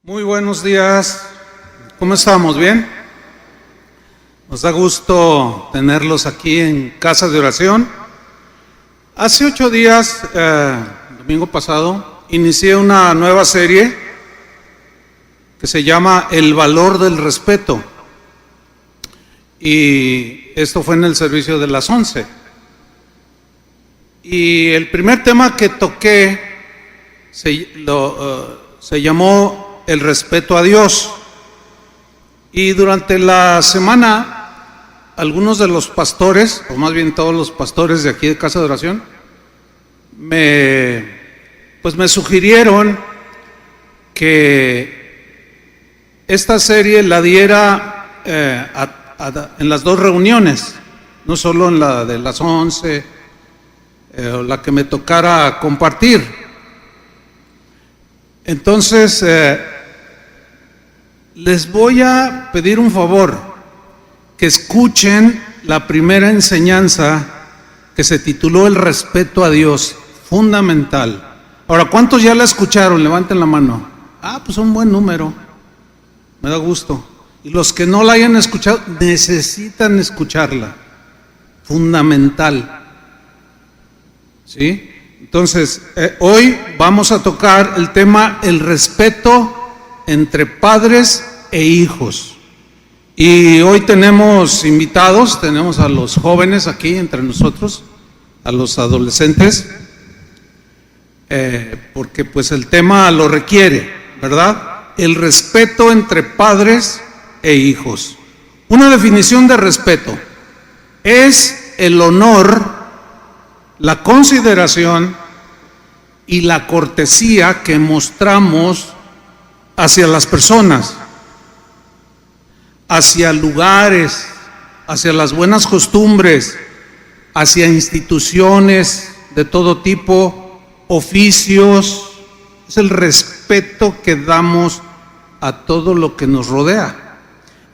Muy buenos días, ¿cómo estamos? ¿Bien? Nos da gusto tenerlos aquí en Casa de Oración. Hace 8 días, domingo pasado, inicié una nueva serie que se llama El valor del respeto. Y esto fue en el servicio de las 11. Y el primer tema que toqué se llamó el respeto a Dios. Y durante la semana, algunos de los pastores, o más bien todos los pastores de aquí de Casa de Oración, me sugirieron que esta serie la diera en las dos reuniones, no solo en la de las 11, o la que me tocara compartir. Entonces, les voy a pedir un favor, que escuchen la primera enseñanza que se tituló El respeto a Dios, fundamental. Ahora, ¿cuántos ya la escucharon? Levanten la mano. Pues un buen número, me da gusto. Y los que no la hayan escuchado, necesitan escucharla, fundamental. ¿Sí? Entonces, hoy vamos a tocar el tema el respeto entre padres e hijos. Y hoy tenemos invitados, tenemos a los jóvenes aquí entre nosotros, a los adolescentes, porque pues el tema lo requiere, ¿verdad? El respeto entre padres e hijos. Una definición de respeto es el honor, la consideración y la cortesía que mostramos hacia las personas, hacia lugares, hacia las buenas costumbres, hacia instituciones de todo tipo, oficios. Es el respeto que damos a todo lo que nos rodea.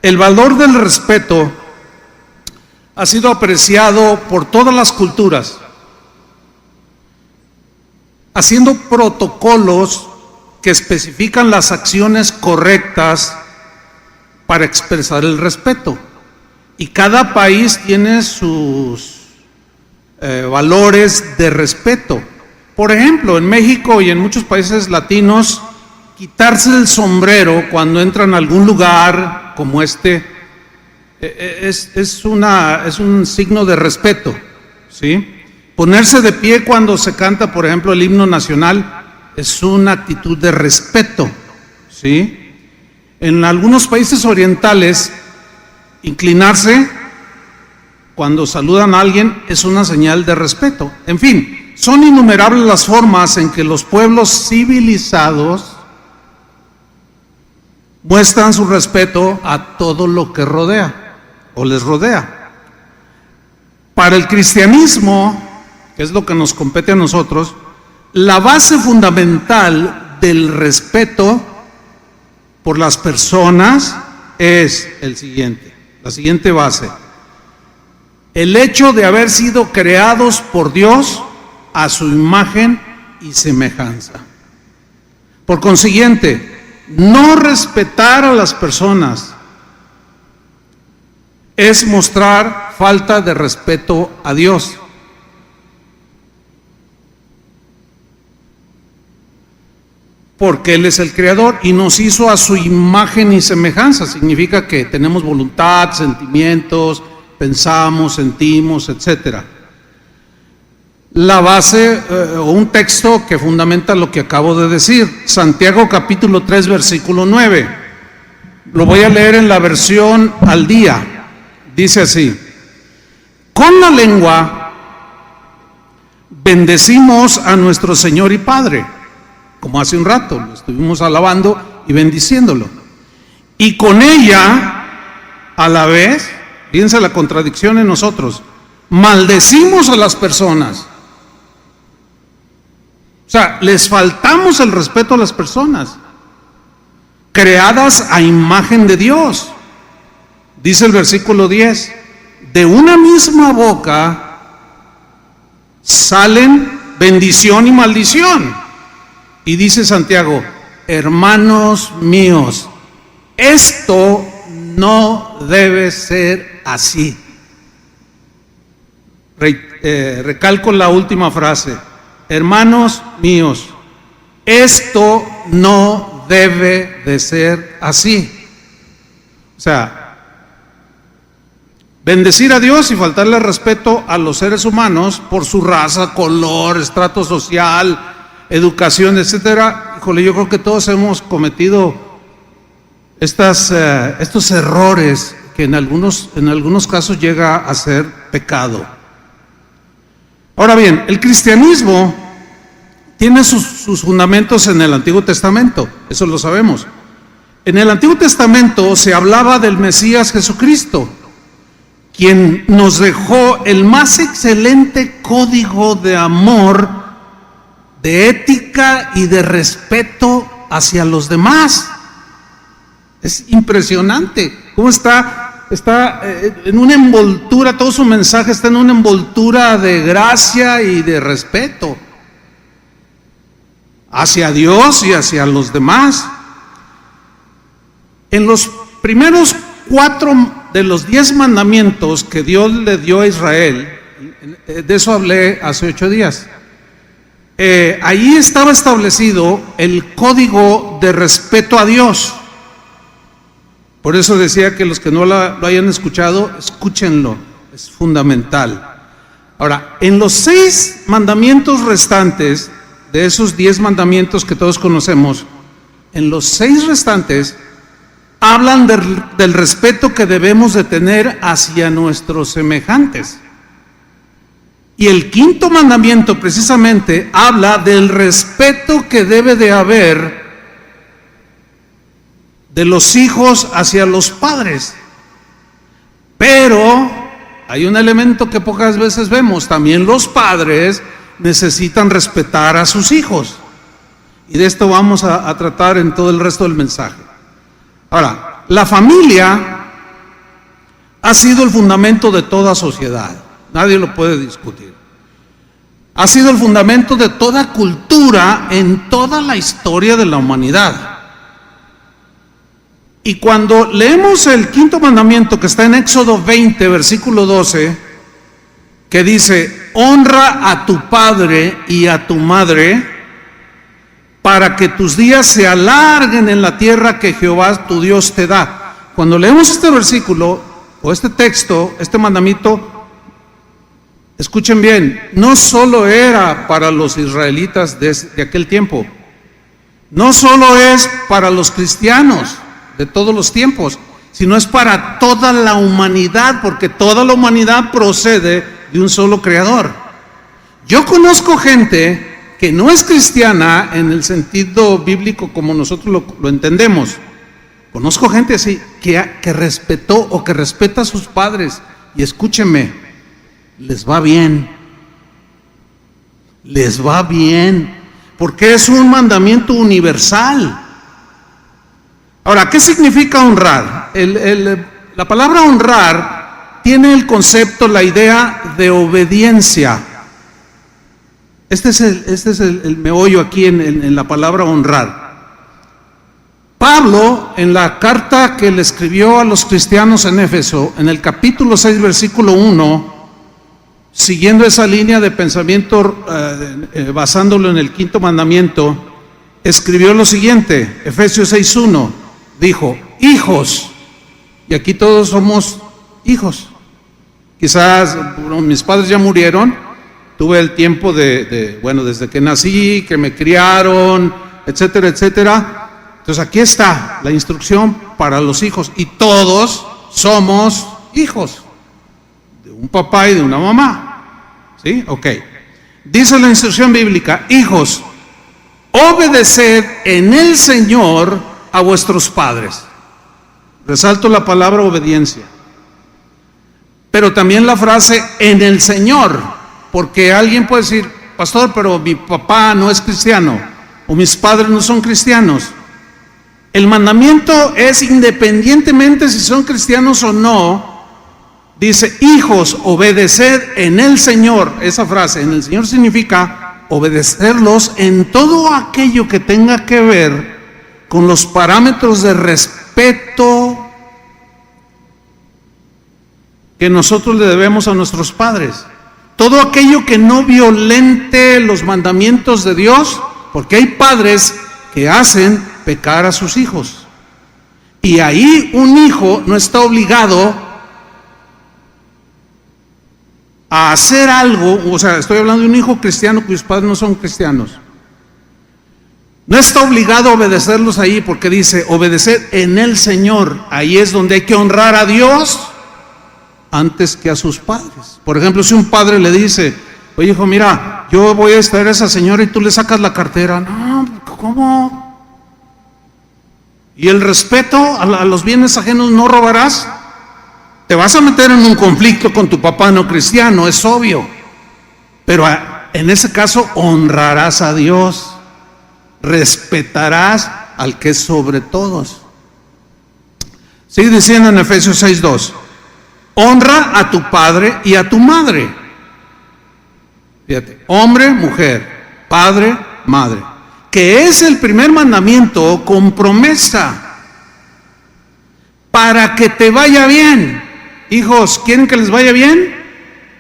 El valor del respeto ha sido apreciado por todas las culturas, haciendo protocolos que especifican las acciones correctas para expresar el respeto. Y cada país tiene sus valores de respeto. Por ejemplo, en México y en muchos países latinos, quitarse el sombrero cuando entran a algún lugar como este es un signo de respeto, ¿sí? Ponerse de pie cuando se canta, por ejemplo, el himno nacional, es una actitud de respeto, ¿sí? En algunos países orientales, inclinarse cuando saludan a alguien es una señal de respeto. En fin, son innumerables las formas en que los pueblos civilizados muestran su respeto a todo lo que rodea o les rodea. Para el cristianismo, que es lo que nos compete a nosotros, la base fundamental del respeto por las personas es la siguiente base: el hecho de haber sido creados por Dios a su imagen y semejanza. Por consiguiente, no respetar a las personas es mostrar falta de respeto a Dios. Porque Él es el creador y nos hizo a su imagen y semejanza. Significa que tenemos voluntad, sentimientos, pensamos, sentimos, etc. La base o un texto que fundamenta lo que acabo de decir, Santiago capítulo 3 versículo 9. Lo voy a leer en la versión al día. Dice así: con la lengua bendecimos a nuestro Señor y Padre, como hace un rato lo estuvimos alabando y bendiciéndolo, y con ella a la vez, fíjense la contradicción en nosotros, maldecimos a las personas. O sea, les faltamos el respeto a las personas creadas a imagen de Dios. Dice el versículo 10: de una misma boca salen bendición y maldición. Y dice Santiago: hermanos míos, esto no debe ser así. Recalco la última frase, hermanos míos, esto no debe de ser así. O sea, bendecir a Dios y faltarle respeto a los seres humanos por su raza, color, estrato social, educación, etcétera. Híjole, yo creo que todos hemos cometido estos errores que en algunos casos llega a ser pecado. Ahora bien, el cristianismo tiene sus fundamentos en el Antiguo Testamento, eso lo sabemos. En el Antiguo Testamento se hablaba del Mesías Jesucristo, quien nos dejó el más excelente código de amor, de ética y de respeto hacia los demás. Es impresionante cómo está en una envoltura, todo su mensaje está en una envoltura de gracia y de respeto hacia Dios y hacia los demás. En los primeros 4 de los 10 mandamientos que Dios le dio a Israel, de eso hablé hace 8 días, allí estaba establecido el código de respeto a Dios. Por eso decía que los que no lo hayan escuchado, escúchenlo, es fundamental. Ahora, en los 6 mandamientos restantes, de esos 10 mandamientos que todos conocemos, en los 6 restantes, hablan del respeto que debemos de tener hacia nuestros semejantes. Y el 5.º mandamiento precisamente habla del respeto que debe de haber de los hijos hacia los padres. Pero hay un elemento que pocas veces vemos, también los padres necesitan respetar a sus hijos. Y de esto vamos a tratar en todo el resto del mensaje. Ahora, la familia ha sido el fundamento de toda sociedad, nadie lo puede discutir. Ha sido el fundamento de toda cultura en toda la historia de la humanidad. Y cuando leemos el 5.º mandamiento que está en Éxodo 20, versículo 12, que dice, honra a tu padre y a tu madre, para que tus días se alarguen en la tierra que Jehová tu Dios te da. Cuando leemos este versículo, o este texto, este mandamiento, escuchen bien, no solo era para los israelitas de aquel tiempo, no solo es para los cristianos de todos los tiempos, sino es para toda la humanidad, porque toda la humanidad procede de un solo creador. Yo conozco gente que no es cristiana en el sentido bíblico como nosotros lo entendemos. Conozco gente así que respetó o que respeta a sus padres, y escúchenme, les va bien, porque es un mandamiento universal. Ahora, ¿qué significa honrar? La palabra honrar tiene el concepto, la idea de obediencia. Este es el meollo aquí en la palabra honrar. Pablo, en la carta que le escribió a los cristianos en Éfeso, en el capítulo 6, versículo 1, siguiendo esa línea de pensamiento, basándolo en el 5.º mandamiento, escribió lo siguiente, Efesios 6:1, dijo, hijos, y aquí todos somos hijos. Quizás mis padres ya murieron, tuve el tiempo desde que nací, que me criaron, etcétera, etcétera. Entonces aquí está la instrucción para los hijos, y todos somos hijos de un papá y de una mamá. ¿Sí? Ok. Dice la instrucción bíblica, hijos, obedeced en el Señor a vuestros padres. Resalto la palabra obediencia, pero también la frase en el Señor, porque alguien puede decir, pastor, pero mi papá no es cristiano, o mis padres no son cristianos. El mandamiento es independientemente si son cristianos o no. Dice, hijos, obedeced en el Señor. Esa frase, en el Señor, significa obedecerlos en todo aquello que tenga que ver con los parámetros de respeto que nosotros le debemos a nuestros padres. Todo aquello que no violente los mandamientos de Dios, porque hay padres que hacen pecar a sus hijos. Y ahí un hijo no está obligado a hacer algo, o sea, estoy hablando de un hijo cristiano cuyos padres no son cristianos. No está obligado a obedecerlos ahí, porque dice, obedecer en el Señor. Ahí es donde hay que honrar a Dios antes que a sus padres. Por ejemplo, si un padre le dice, oye hijo, mira, yo voy a estar a esa señora y tú le sacas la cartera. No, ¿cómo? ¿Y el respeto a los bienes ajenos no robarás? Te vas a meter en un conflicto con tu papá no cristiano, es obvio. Pero en ese caso honrarás a Dios. Respetarás al que es sobre todos. Sigue diciendo en Efesios 6:2, honra a tu padre y a tu madre. Fíjate, hombre, mujer, padre, madre, que es el primer mandamiento con promesa para que te vaya bien. Hijos, ¿quieren que les vaya bien?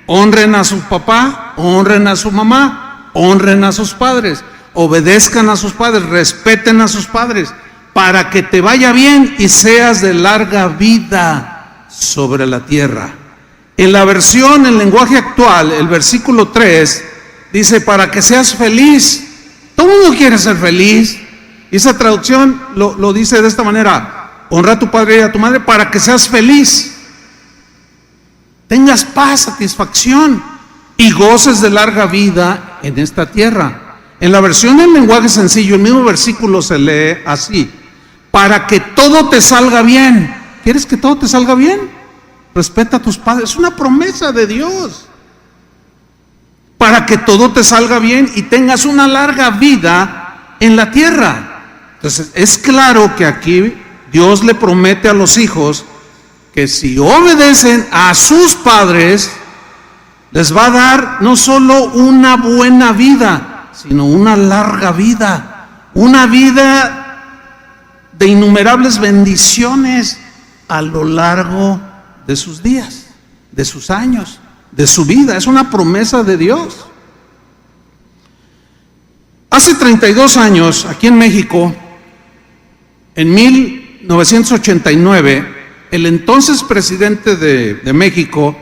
Honren a su papá, honren a su mamá, honren a sus padres. Obedezcan a sus padres, respeten a sus padres, para que te vaya bien y seas de larga vida sobre la tierra. En la versión, en lenguaje actual, el versículo 3 dice, para que seas feliz. Todo el mundo quiere ser feliz. Y esa traducción lo dice de esta manera, honra a tu padre y a tu madre para que seas feliz. Tengas paz, satisfacción y goces de larga vida en esta tierra. En la versión en lenguaje sencillo, el mismo versículo se lee así, para que todo te salga bien. ¿Quieres que todo te salga bien? Respeta a tus padres, es una promesa de Dios. Para que todo te salga bien y tengas una larga vida en la tierra. Entonces, es claro que aquí Dios le promete a los hijos que si obedecen a sus padres, les va a dar no solo una buena vida, sino una larga vida, una vida de innumerables bendiciones a lo largo de sus días, de sus años, de su vida. Es una promesa de Dios. Hace 32 años, aquí en México, en 1989, el entonces presidente de México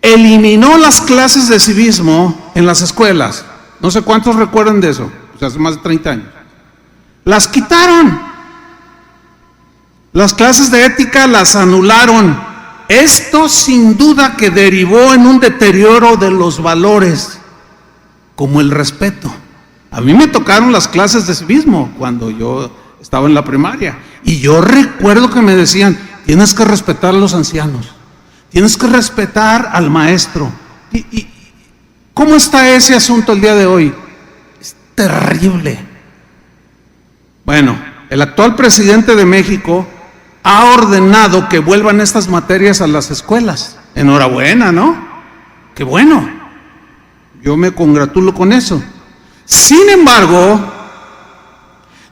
eliminó las clases de civismo en las escuelas. No sé cuántos recuerdan de eso, pues hace más de 30 años. Las quitaron. Las clases de ética las anularon. Esto sin duda que derivó en un deterioro de los valores, como el respeto. A mí me tocaron las clases de civismo cuando yo estaba en la primaria. Y yo recuerdo que me decían, tienes que respetar a los ancianos, tienes que respetar al maestro. ¿Cómo está ese asunto el día de hoy? Es terrible. Bueno, el actual presidente de México ha ordenado que vuelvan estas materias a las escuelas. Enhorabuena, ¿no? Qué bueno. Yo me congratulo con eso. Sin embargo,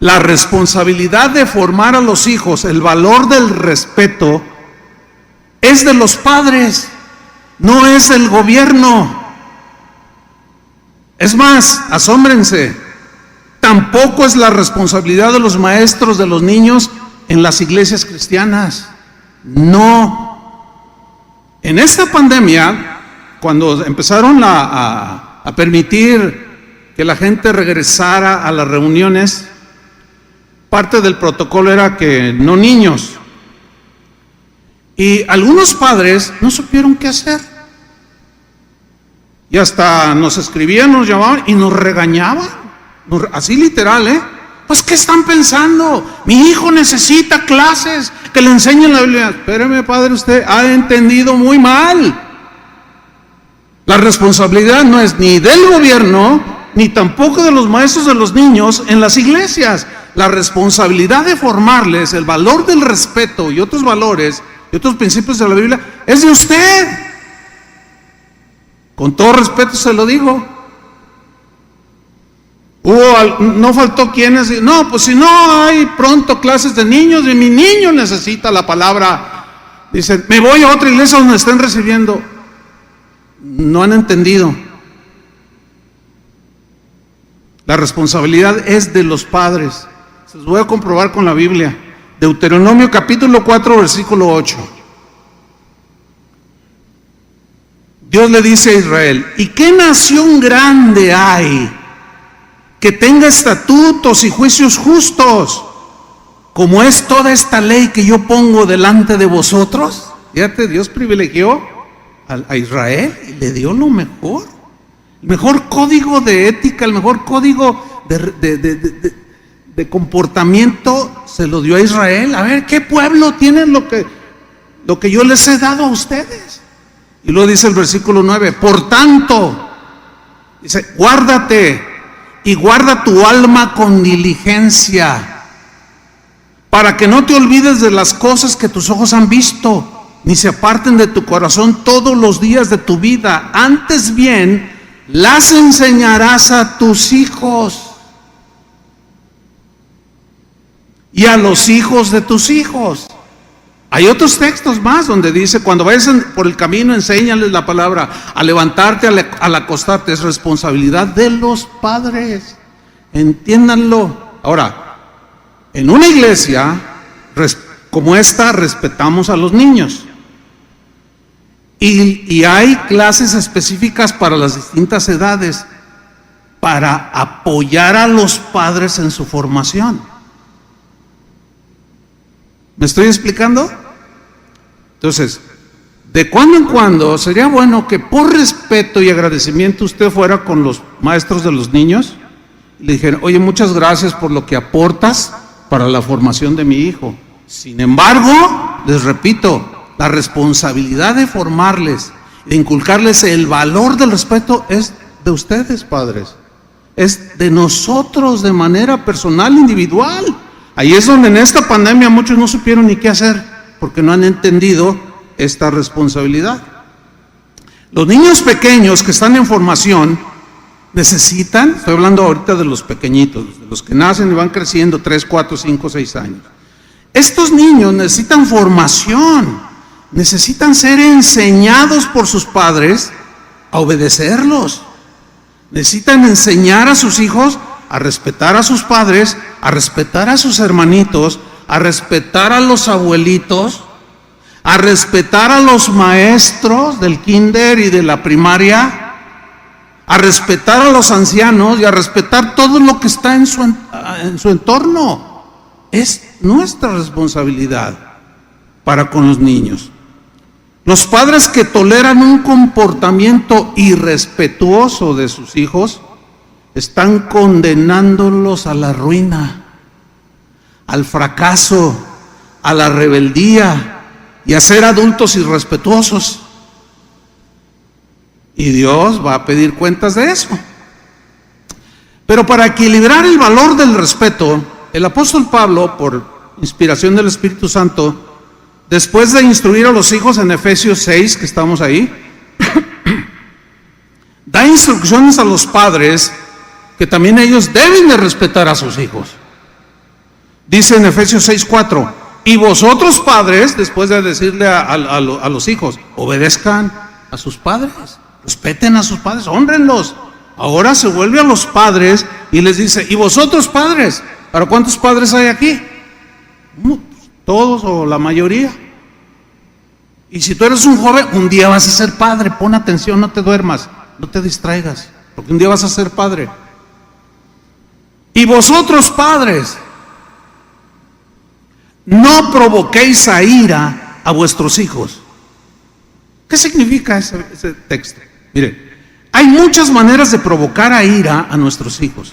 la responsabilidad de formar a los hijos, el valor del respeto, es de los padres, no es del gobierno. Es más, asómbrense, tampoco es la responsabilidad de los maestros de los niños en las iglesias cristianas. No. En esta pandemia, cuando empezaron a permitir que la gente regresara a las reuniones, parte del protocolo era que no niños. Y algunos padres no supieron qué hacer. Y hasta nos escribían, nos llamaban y nos regañaban. Así literal, ¿eh? Pues, ¿qué están pensando? Mi hijo necesita clases, que le enseñen la Biblia. Espéreme, padre, usted ha entendido muy mal. La responsabilidad no es ni del gobierno, ni tampoco de los maestros de los niños en las iglesias. La responsabilidad de formarles el valor del respeto y otros valores y otros principios de la Biblia es de usted. Con todo respeto se lo digo. No faltó quienes, no, pues si no hay pronto clases de niños y mi niño necesita la palabra, dicen, me voy a otra iglesia donde estén recibiendo. No han entendido. La responsabilidad es de los padres. Se los voy a comprobar con la Biblia. Deuteronomio capítulo 4, versículo 8. Dios le dice a Israel, ¿y qué nación grande hay que tenga estatutos y juicios justos, como es toda esta ley que yo pongo delante de vosotros? Fíjate, Dios privilegió a Israel y le dio lo mejor. El mejor código de ética, el mejor código de comportamiento se lo dio a Israel. A ver, ¿qué pueblo tiene lo que yo les he dado a ustedes? Y luego dice el versículo 9, por tanto, dice, guárdate y guarda tu alma con diligencia, para que no te olvides de las cosas que tus ojos han visto, ni se aparten de tu corazón todos los días de tu vida. Antes bien, las enseñarás a tus hijos y a los hijos de tus hijos. Hay otros textos más donde dice, cuando vayas por el camino, enséñales la palabra. Al levantarte, al acostarte, es responsabilidad de los padres. Entiéndanlo. Ahora, en una iglesia como esta, respetamos a los niños. Y hay clases específicas para las distintas edades, para apoyar a los padres en su formación. ¿Me estoy explicando? Entonces, de cuando en cuando sería bueno que por respeto y agradecimiento usted fuera con los maestros de los niños y le dijera, oye, muchas gracias por lo que aportas para la formación de mi hijo. Sin embargo, les repito, la responsabilidad de formarles, de inculcarles el valor del respeto es de ustedes, padres. Es de nosotros de manera personal, individual. Ahí es donde en esta pandemia muchos no supieron ni qué hacer, porque no han entendido esta responsabilidad. Los niños pequeños que están en formación necesitan, estoy hablando ahorita de los pequeñitos, de los que nacen y van creciendo 3, 4, 5, 6 años. Estos niños necesitan formación, necesitan ser enseñados por sus padres a obedecerlos. Necesitan enseñar a sus hijos a respetar a sus padres, a respetar a sus hermanitos, a respetar a los abuelitos, a respetar a los maestros del kinder y de la primaria, a respetar a los ancianos y a respetar todo lo que está en su entorno. Es nuestra responsabilidad para con los niños. Los padres que toleran un comportamiento irrespetuoso de sus hijos están condenándolos a la ruina, al fracaso, a la rebeldía y a ser adultos irrespetuosos. Y Dios va a pedir cuentas de eso. Pero para equilibrar el valor del respeto, el apóstol Pablo, por inspiración del Espíritu Santo, después de instruir a los hijos en Efesios 6, que estamos ahí, da instrucciones a los padres que también ellos deben de respetar a sus hijos. Dice en Efesios 6:4, y vosotros padres, después de decirle a los hijos, obedezcan a sus padres, respeten a sus padres, hónrenlos. Ahora se vuelve a los padres y les dice, y vosotros padres, ¿para cuántos padres hay aquí? Todos o la mayoría. Y si tú eres un joven, un día vas a ser padre, pon atención, no te duermas, no te distraigas, porque un día vas a ser padre. Y vosotros padres, no provoquéis a ira a vuestros hijos. ¿Qué significa ese texto? Mire, hay muchas maneras de provocar a ira a nuestros hijos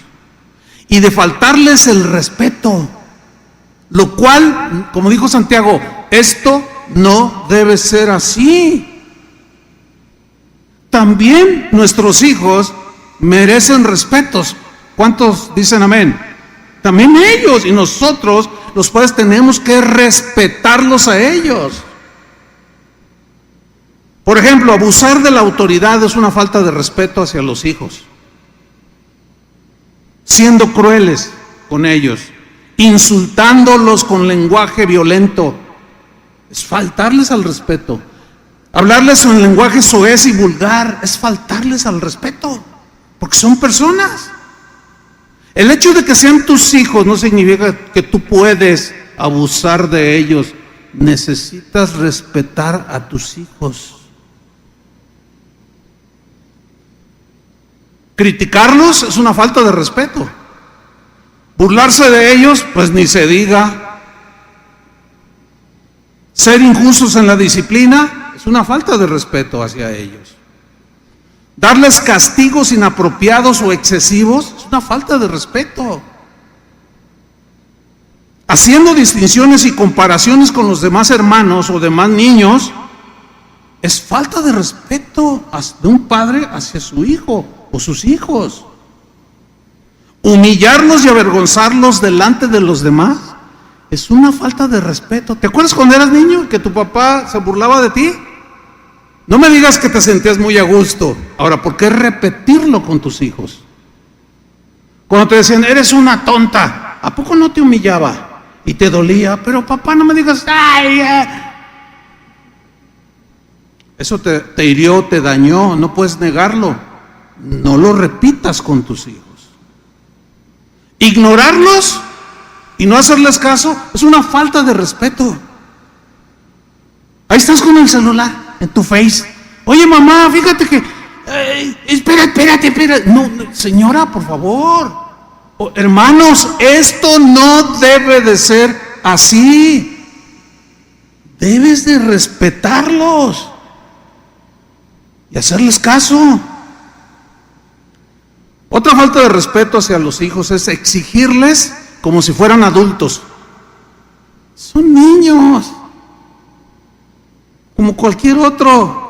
y de faltarles el respeto, lo cual, como dijo Santiago, esto no debe ser así. También nuestros hijos merecen respetos. ¿Cuántos dicen amén? También ellos y nosotros, los padres, tenemos que respetarlos a ellos. Por ejemplo, abusar de la autoridad es una falta de respeto hacia los hijos. siendo crueles con ellos, insultándolos con lenguaje violento. Es faltarles al respeto. Hablarles en lenguaje soez y vulgar es faltarles al respeto, porque son personas. El hecho de que sean tus hijos no significa que tú puedes abusar de ellos. Necesitas respetar a tus hijos. Criticarlos es una falta de respeto. Burlarse de ellos, pues ni se diga. Ser injustos en la disciplina es una falta de respeto hacia ellos. Darles castigos inapropiados o excesivos es una falta de respeto. Haciendo distinciones y comparaciones con los demás hermanos o demás niños es falta de respeto de un padre hacia su hijo o sus hijos. Humillarlos y avergonzarlos delante de los demás es una falta de respeto. ¿Te acuerdas cuando eras niño que tu papá se burlaba de ti? No me digas que te sentías muy a gusto. Ahora, ¿por qué repetirlo con tus hijos? Cuando te decían, eres una tonta, ¿a poco no te humillaba? Y te dolía, pero papá, no me digas, ¡ay! Eso te hirió, te dañó, no puedes negarlo. No lo repitas con tus hijos. Ignorarlos y no hacerles caso es una falta de respeto. Ahí estás con el celular, en tu Face. Oye, mamá, fíjate que... espérate. No, señora, por favor. Hermanos, esto no debe de ser así. Debes de respetarlos y hacerles caso. Otra falta de respeto hacia los hijos es exigirles como si fueran adultos. Son niños, como cualquier otro.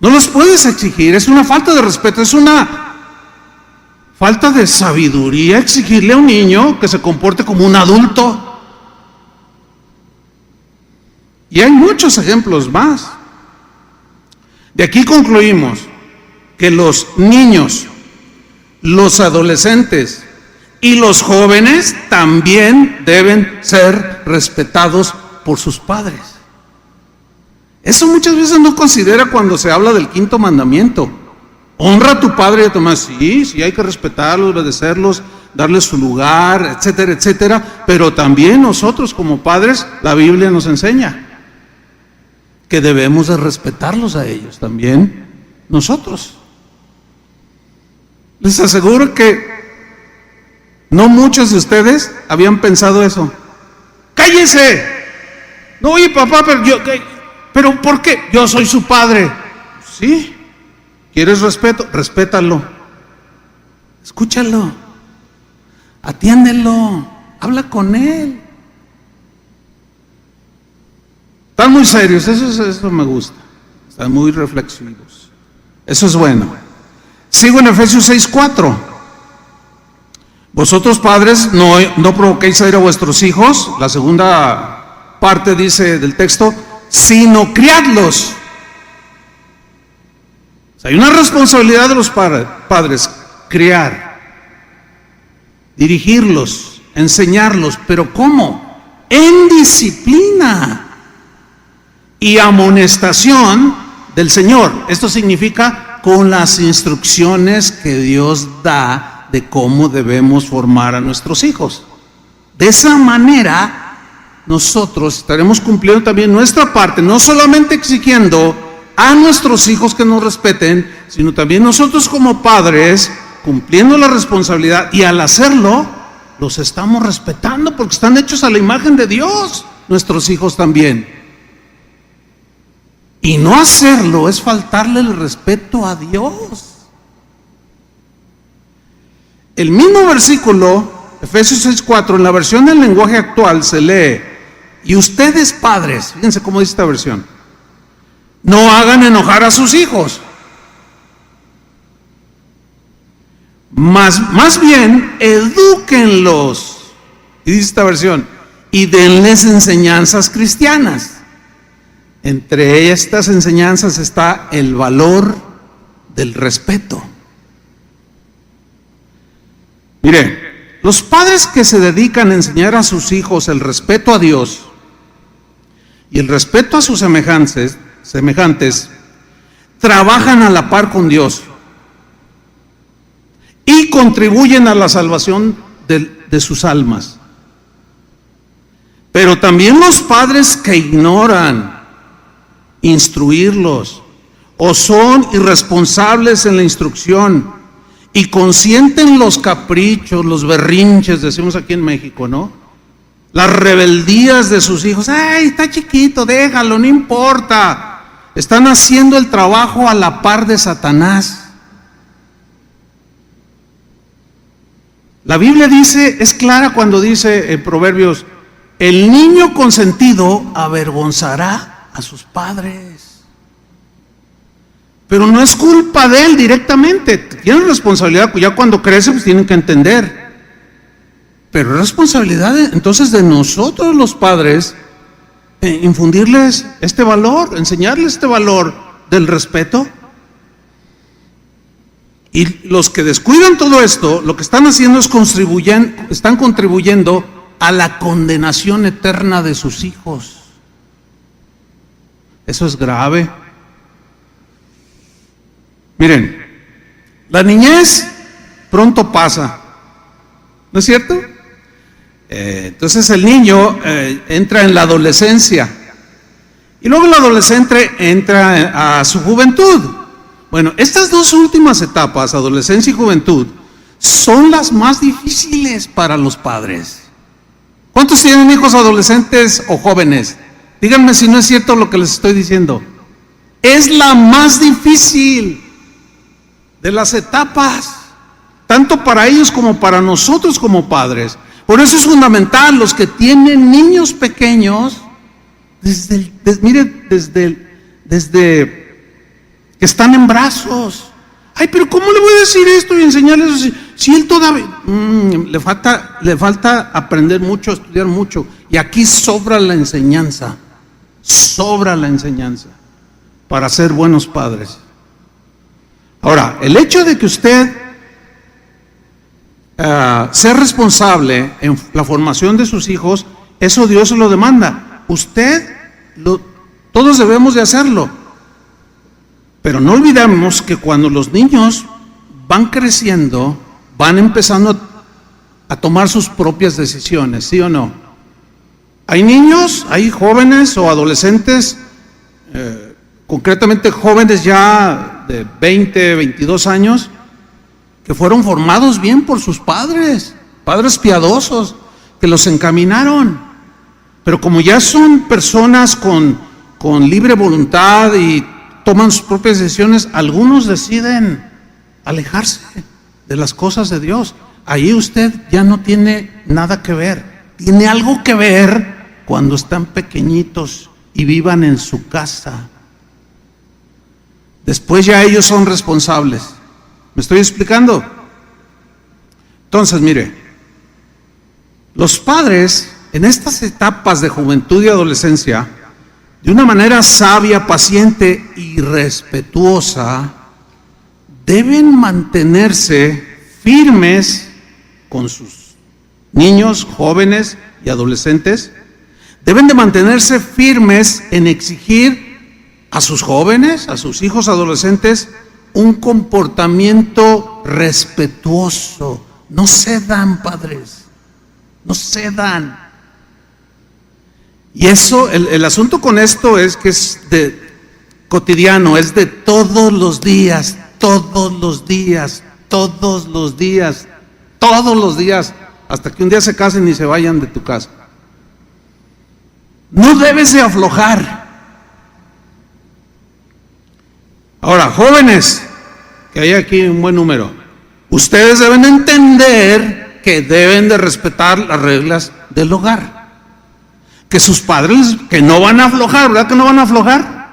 No los puedes exigir, es una falta de respeto, es una falta de sabiduría exigirle a un niño que se comporte como un adulto. Y hay muchos ejemplos más. De aquí concluimos que los niños, los adolescentes y los jóvenes también deben ser respetados por sus padres. Eso muchas veces no considera cuando se habla del quinto mandamiento. Honra a tu padre y a tu madre. Sí, hay que respetarlos, obedecerlos, darles su lugar, etcétera, etcétera. Pero también nosotros como padres, la Biblia nos enseña que debemos de respetarlos a ellos también, nosotros. Les aseguro que no muchos de ustedes habían pensado eso. ¡Cállese! No, oye papá, pero ¿por qué? Yo soy su padre. Sí. ¿Quieres respeto? Respétalo. Escúchalo. Atiéndelo. Habla con él. Están muy serios, eso me gusta. Están muy reflexivos. Eso es bueno. Sigo en Efesios 6:4. Vosotros padres no provoquéis a ir a vuestros hijos. La segunda parte dice del texto, sino criadlos. Hay una responsabilidad de los padres, criar, dirigirlos, enseñarlos, pero ¿cómo? En disciplina y amonestación del Señor. Esto significa con las instrucciones que Dios da de cómo debemos formar a nuestros hijos. De esa manera, nosotros estaremos cumpliendo también nuestra parte, no solamente exigiendo a nuestros hijos que nos respeten, sino también nosotros como padres, cumpliendo la responsabilidad, y al hacerlo, los estamos respetando porque están hechos a la imagen de Dios, nuestros hijos también. Y no hacerlo es faltarle el respeto a Dios. El mismo versículo, Efesios 6:4, en la versión del lenguaje actual se lee, y ustedes padres, fíjense cómo dice esta versión, no hagan enojar a sus hijos. Más bien, edúquenlos. Y dice esta versión, y denles enseñanzas cristianas. Entre estas enseñanzas está el valor del respeto. Mire, los padres que se dedican a enseñar a sus hijos el respeto a Dios y el respeto a sus semejantes, trabajan a la par con Dios y contribuyen a la salvación de sus almas. Pero también los padres que ignoran instruirlos o son irresponsables en la instrucción y consienten los caprichos, los berrinches, decimos aquí en México, ¿no? Las rebeldías de sus hijos. ¡Ay, está chiquito, déjalo, no importa! Están haciendo el trabajo a la par de Satanás. La Biblia dice, es clara cuando dice en Proverbios, el niño consentido avergonzará a sus padres. Pero no es culpa de él directamente. Tienen responsabilidad, pues ya cuando crece pues tienen que entender. Pero es responsabilidad entonces de nosotros los padres infundirles este valor, enseñarles este valor del respeto. Y los que descuidan todo esto, lo que están haciendo es están contribuyendo a la condenación eterna de sus hijos. Eso es grave. Miren, la niñez pronto pasa, ¿no es cierto? Entonces el niño entra en la adolescencia y luego el adolescente entra a su juventud. Bueno, estas dos últimas etapas, adolescencia y juventud, son las más difíciles para los padres. ¿Cuántos tienen hijos adolescentes o jóvenes? Díganme si no es cierto lo que les estoy diciendo. Es la más difícil de las etapas, tanto para ellos como para nosotros como padres. Por eso es fundamental, los que tienen niños pequeños, desde que están en brazos. Ay, pero ¿cómo le voy a decir esto y enseñarles eso? Si él todavía le falta aprender mucho, estudiar mucho. Y aquí sobra la enseñanza para ser buenos padres. Ahora, el hecho de que usted sea responsable en la formación de sus hijos, eso Dios se lo demanda. Todos debemos de hacerlo. Pero no olvidemos que cuando los niños van creciendo, van empezando a tomar sus propias decisiones, ¿sí o no? Hay niños, hay jóvenes o adolescentes, concretamente jóvenes ya de 20, 22 años, que fueron formados bien por sus padres piadosos, que los encaminaron. Pero como ya son personas con libre voluntad y toman sus propias decisiones, algunos deciden alejarse de las cosas de Dios. Ahí usted ya no tiene nada que ver. Tiene algo que ver cuando están pequeñitos y vivan en su casa. Después ya ellos son responsables. ¿Me estoy explicando? Entonces, mire, los padres en estas etapas de juventud y adolescencia, de una manera sabia, paciente y respetuosa, deben mantenerse firmes con sus niños, jóvenes y adolescentes. Deben de mantenerse firmes en exigir a sus jóvenes, a sus hijos adolescentes, un comportamiento respetuoso. No cedan, padres, no cedan. Y eso, el asunto con esto es que es de cotidiano, es de todos los días, hasta que un día se casen y se vayan de tu casa. No debes de aflojar. Ahora, jóvenes, que hay aquí un buen número, ustedes deben entender que deben de respetar las reglas del hogar. Que sus padres, que no van a aflojar, ¿verdad que no van a aflojar?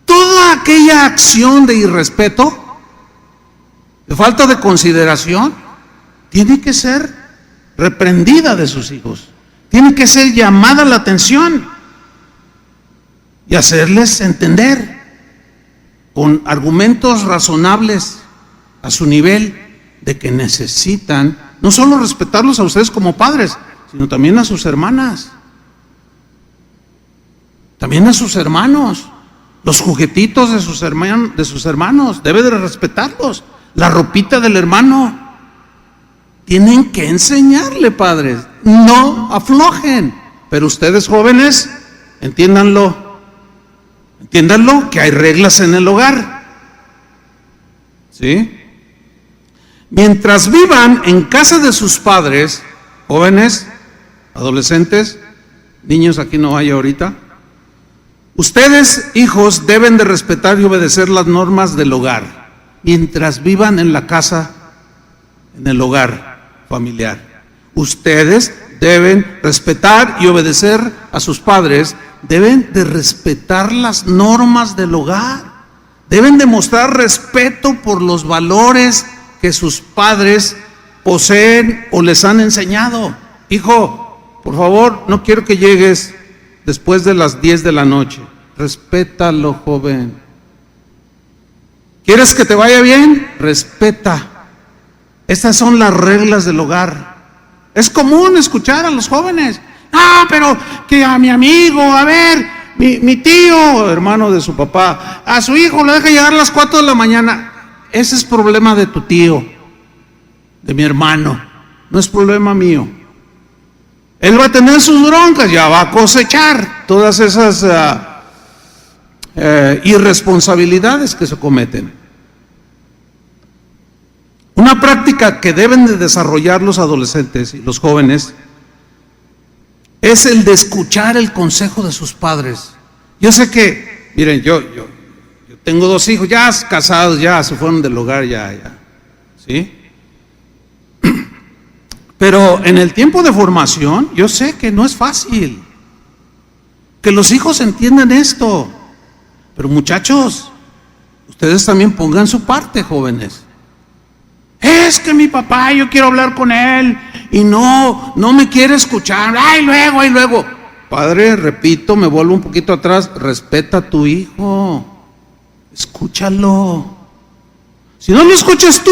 Toda aquella acción de irrespeto, de falta de consideración, tiene que ser reprendida de sus hijos. Tiene que ser llamada la atención y hacerles entender con argumentos razonables a su nivel de que necesitan no solo respetarlos a ustedes como padres, sino también a sus hermanas, también a sus hermanos, los juguetitos de sus hermanos, debe de respetarlos, la ropita del hermano. Tienen que enseñarle, padres, no aflojen. Pero ustedes jóvenes, entiéndanlo que hay reglas en el hogar, ¿sí? Mientras vivan en casa de sus padres, jóvenes, adolescentes, niños, aquí no hay ahorita, ustedes, hijos, deben de respetar y obedecer las normas del hogar, mientras vivan en la casa, en el hogar familiar. Ustedes deben respetar y obedecer a sus padres, deben de respetar las normas del hogar, deben de mostrar respeto por los valores que sus padres poseen o les han enseñado. Hijo, por favor, no quiero que llegues después de las 10 de la noche. Respétalo, joven. ¿Quieres que te vaya bien? Respeta. Estas son las reglas del hogar. Es común escuchar a los jóvenes: ah, pero que a mi amigo, a ver, mi tío, hermano de su papá, a su hijo lo deja llegar a las 4 de la mañana. Ese es problema de tu tío, de mi hermano, no es problema mío. Él va a tener sus broncas, ya va a cosechar todas esas irresponsabilidades que se cometen. Una práctica que deben de desarrollar los adolescentes y los jóvenes es el de escuchar el consejo de sus padres. Yo sé que, miren, yo tengo 2 hijos, ya casados, ya se fueron del hogar, ya, ¿sí? Pero en el tiempo de formación, yo sé que no es fácil que los hijos entiendan esto. Pero muchachos, ustedes también pongan su parte, jóvenes. Es que mi papá, yo quiero hablar con él y no me quiere escuchar. Ay, luego. Padre, repito, me vuelvo un poquito atrás, respeta a tu hijo, escúchalo. Si no lo escuchas tú,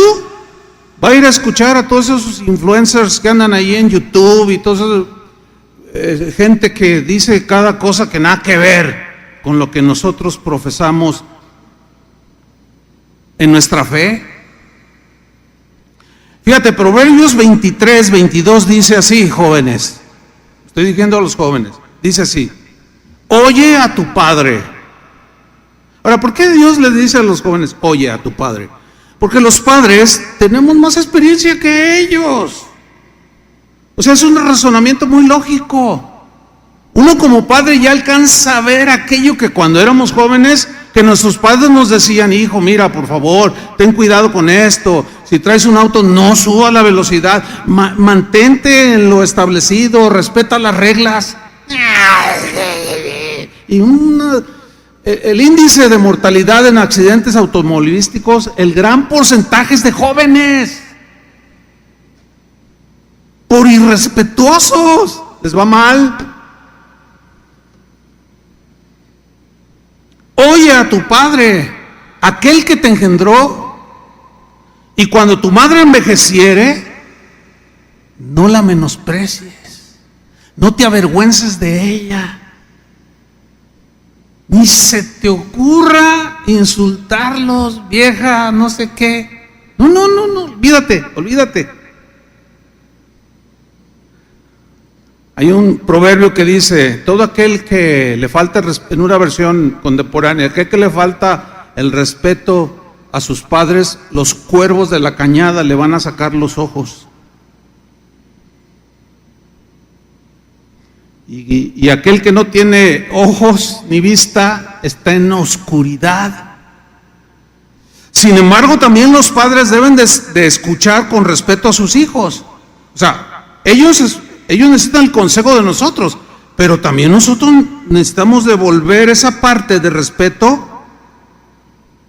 va a ir a escuchar a todos esos influencers que andan ahí en YouTube y toda esa gente que dice cada cosa que nada que ver con lo que nosotros profesamos en nuestra fe. Fíjate, Proverbios 23, 22 dice así, jóvenes. Estoy diciendo a los jóvenes, dice así: oye a tu padre. Ahora, ¿por qué Dios le dice a los jóvenes, oye a tu padre? Porque los padres tenemos más experiencia que ellos. O sea, es un razonamiento muy lógico. Uno como padre ya alcanza a ver aquello que cuando éramos jóvenes, que nuestros padres nos decían: hijo, mira, por favor, ten cuidado con esto. Si traes un auto, no suba la velocidad, mantente en lo establecido, respeta las reglas. Y el índice de mortalidad en accidentes automovilísticos, el gran porcentaje es de jóvenes. Por irrespetuosos, les va mal. Oye a tu padre, aquel que te engendró, y cuando tu madre envejeciere, no la menosprecies, no te avergüences de ella, ni se te ocurra insultarlos, vieja, no sé qué. No, olvídate. Hay un proverbio que dice: todo aquel que le falta, en una versión contemporánea, aquel que le falta el respeto a sus padres, los cuervos de la cañada le van a sacar los ojos. Y aquel que no tiene ojos ni vista está en oscuridad. Sin embargo, también los padres deben de escuchar con respeto a sus hijos. O sea, ellos necesitan el consejo de nosotros, pero también nosotros necesitamos devolver esa parte de respeto.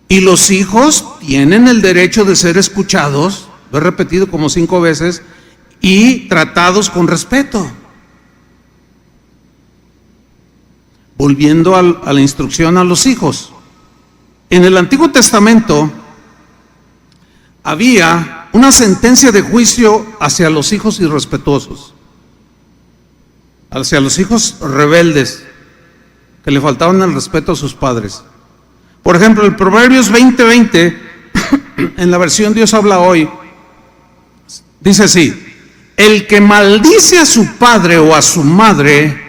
Y los hijos tienen el derecho de ser escuchados, lo he repetido como 5 veces, y tratados con respeto. Volviendo a la instrucción a los hijos. En el Antiguo Testamento había una sentencia de juicio hacia los hijos irrespetuosos, hacia los hijos rebeldes que le faltaban el respeto a sus padres. Por ejemplo, el Proverbios 20:20, en la versión Dios habla hoy, dice así: el que maldice a su padre o a su madre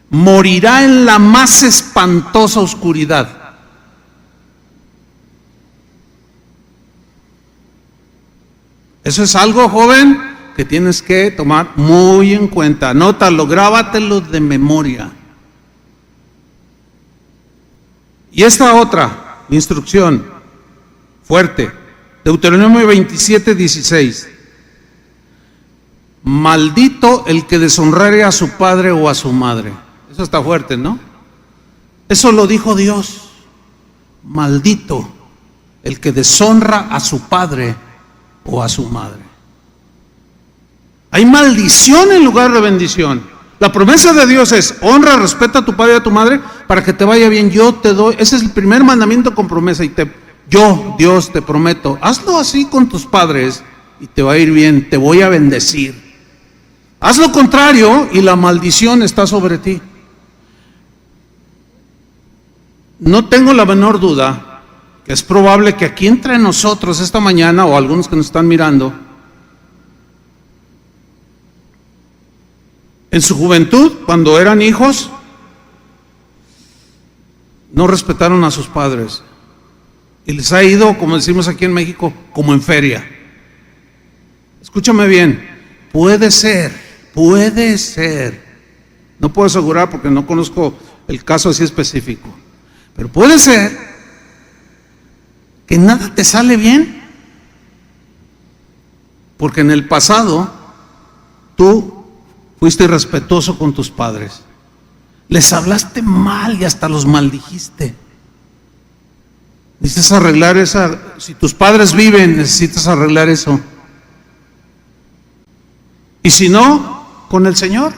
morirá en la más espantosa oscuridad. Eso es algo, joven, que tienes que tomar muy en cuenta. Anótalo, grábatelo de memoria. Y esta otra instrucción fuerte, Deuteronomio 27:16. Maldito el que deshonrare a su padre o a su madre. Eso está fuerte, ¿no? Eso lo dijo Dios. Maldito el que deshonra a su padre o a su madre. Hay maldición en lugar de bendición. La promesa de Dios es: honra, respeta a tu padre y a tu madre para que te vaya bien. Yo te doy, ese es el primer mandamiento con promesa. Y yo, Dios, te prometo, hazlo así con tus padres y te va a ir bien, te voy a bendecir. Haz lo contrario y la maldición está sobre ti. No tengo la menor duda que es probable que aquí entre nosotros esta mañana, o algunos que nos están mirando, en su juventud, cuando eran hijos, no respetaron a sus padres y les ha ido, como decimos aquí en México, como en feria. Escúchame bien, puede ser, no puedo asegurar porque no conozco el caso así específico, pero puede ser que nada te sale bien, porque en el pasado tú fuiste irrespetuoso con tus padres, les hablaste mal y hasta los maldijiste. Necesitas arreglar esa, si tus padres viven, necesitas arreglar eso. Y si no, con el Señor.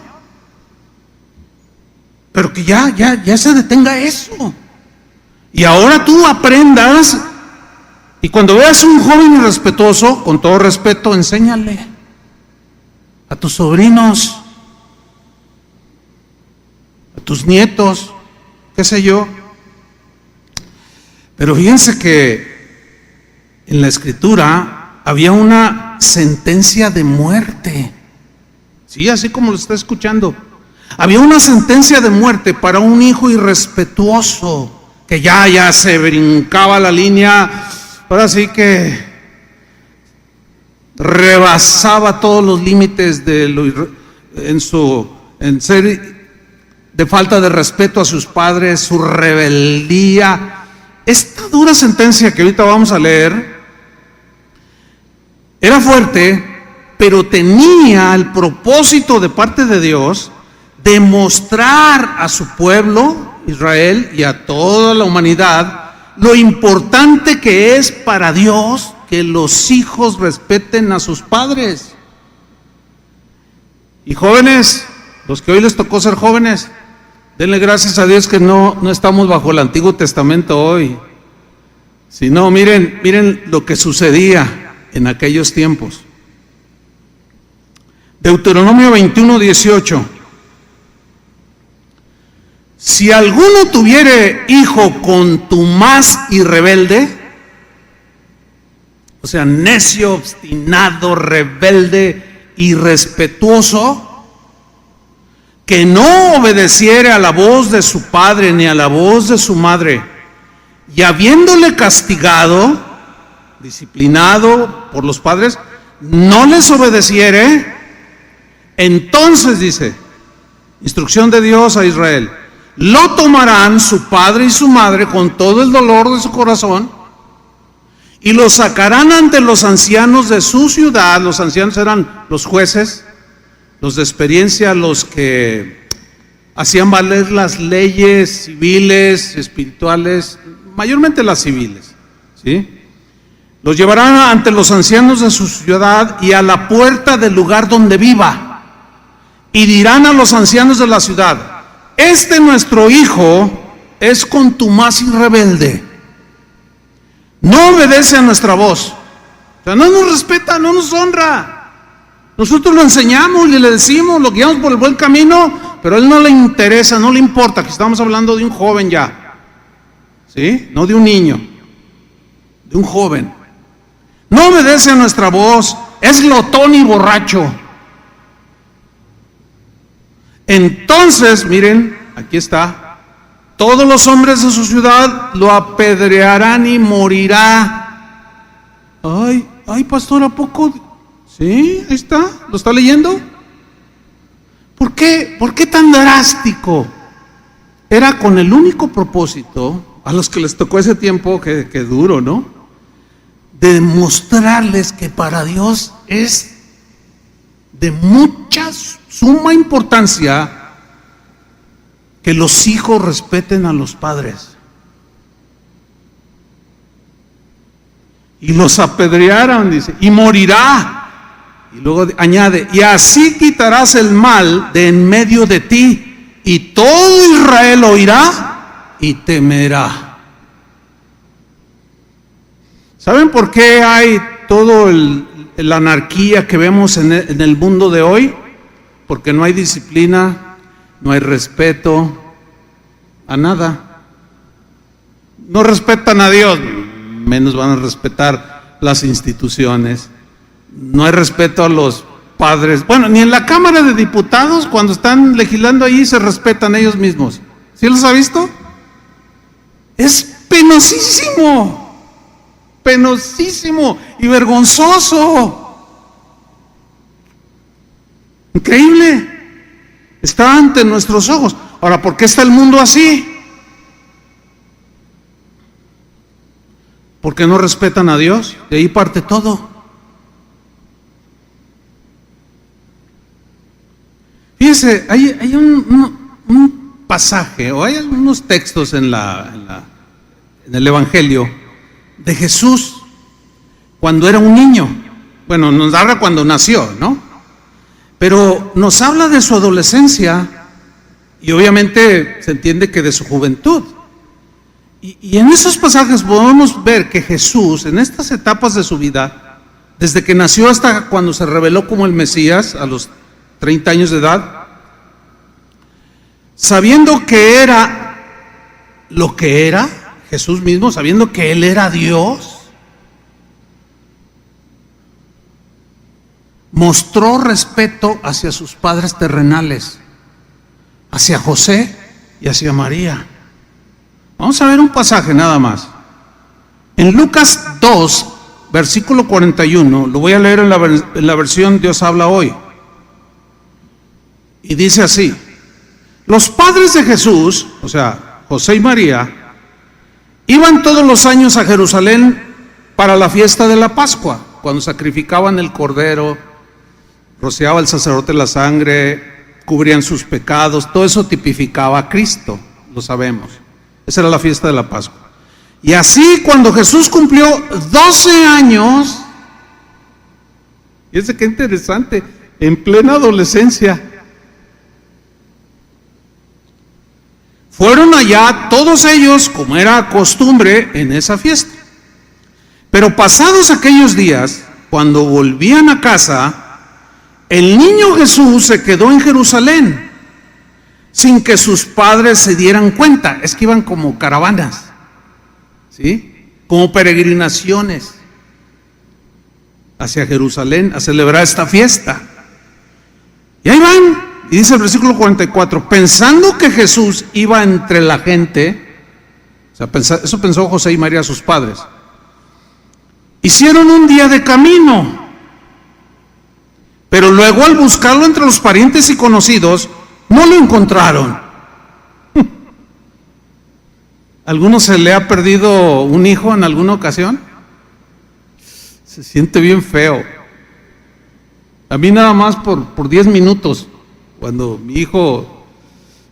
Pero que ya se detenga eso. Y ahora tú aprendas. Y cuando veas un joven irrespetuoso, con todo respeto, enséñale a tus sobrinos, a tus nietos, qué sé yo. Pero fíjense que en la Escritura había una sentencia de muerte. Sí, así como lo está escuchando. Había una sentencia de muerte para un hijo irrespetuoso que ya se brincaba la línea. Ahora sí que rebasaba todos los límites de en ser de falta de respeto a sus padres, su rebeldía. Esta dura sentencia que ahorita vamos a leer era fuerte, pero tenía el propósito de parte de Dios de mostrar a su pueblo, Israel, y a toda la humanidad lo importante que es para Dios que los hijos respeten a sus padres. Y jóvenes, los que hoy les tocó ser jóvenes, denle gracias a Dios que no estamos bajo el Antiguo Testamento hoy. Si no, miren lo que sucedía en aquellos tiempos. Deuteronomio 21:18. Si alguno tuviere hijo contumaz y rebelde, o sea, necio, obstinado, rebelde, irrespetuoso, que no obedeciere a la voz de su padre ni a la voz de su madre, y habiéndole castigado, disciplinado por los padres, no les obedeciere, entonces dice, instrucción de Dios a Israel, lo tomarán su padre y su madre con todo el dolor de su corazón y lo sacarán ante los ancianos de su ciudad. Los ancianos eran los jueces, los de experiencia, los que hacían valer las leyes civiles, espirituales, mayormente las civiles, ¿sí? Los llevarán ante los ancianos de su ciudad y a la puerta del lugar donde viva, y dirán a los ancianos de la ciudad: este nuestro hijo es contumaz y rebelde. no obedece a nuestra voz. O sea, no nos respeta, no nos honra. Nosotros lo enseñamos y le decimos, lo guiamos por el buen camino, pero a él no le interesa, no le importa, que estamos hablando de un joven ya, ¿sí? No de un niño, de un joven. No obedece a nuestra voz, es glotón y borracho. Entonces, miren, aquí está, todos los hombres de su ciudad lo apedrearán y morirá. Ay, pastor, ¿a poco? Sí, ahí está, ¿lo está leyendo? ¿Por qué tan drástico? Era con el único propósito, a los que les tocó ese tiempo, que duro, ¿no? De mostrarles que para Dios es de mucha suma importancia que los hijos respeten a los padres. Y los apedrearon, dice, y morirá. Y luego añade, y así quitarás el mal de en medio de ti, y todo Israel oirá y temerá. ¿Saben por qué hay todo la anarquía que vemos en el mundo de hoy? Porque no hay disciplina, no hay respeto a nada. No respetan a Dios, menos van a respetar las instituciones. No hay respeto a los padres. Bueno, ni en la Cámara de Diputados, cuando están legislando ahí, se respetan ellos mismos. ¿Sí los ha visto? Es penosísimo, penosísimo y vergonzoso. Increíble. Está ante nuestros ojos. Ahora, ¿por qué está el mundo así? Porque no respetan a Dios. De ahí parte todo. Fíjense, hay un pasaje, o hay algunos textos en el Evangelio de Jesús cuando era un niño. Bueno, nos habla cuando nació, ¿no? Pero nos habla de su adolescencia y obviamente se entiende que de su juventud. Y en esos pasajes podemos ver que Jesús, en estas etapas de su vida, desde que nació hasta cuando se reveló como el Mesías, a los 30 años de edad, sabiendo que era lo que era, Jesús mismo, sabiendo que Él era Dios, mostró respeto hacia sus padres terrenales, hacia José y hacia María. Vamos a ver un pasaje nada más. En Lucas 2, versículo 41, lo voy a leer en la versión Dios habla hoy. Y dice así: los padres de Jesús, o sea, José y María, iban todos los años a Jerusalén para la fiesta de la Pascua, cuando sacrificaban el cordero, rociaba el sacerdote la sangre, cubrían sus pecados, todo eso tipificaba a Cristo, lo sabemos. Esa era la fiesta de la Pascua. Y así cuando Jesús cumplió 12 años, fíjense qué interesante, en plena adolescencia, fueron allá todos ellos, como era costumbre, en esa fiesta. Pero pasados aquellos días, cuando volvían a casa, el niño Jesús se quedó en Jerusalén, sin que sus padres se dieran cuenta. Es que iban como caravanas, ¿sí? Como peregrinaciones hacia Jerusalén a celebrar esta fiesta. Y ahí van. Y dice el versículo 44, pensando que Jesús iba entre la gente, o sea, eso pensó José y María, sus padres, hicieron un día de camino, pero luego al buscarlo entre los parientes y conocidos, no lo encontraron. ¿Alguno se le ha perdido un hijo en alguna ocasión? Se siente bien feo. A mí nada más por 10 minutos. Cuando mi hijo,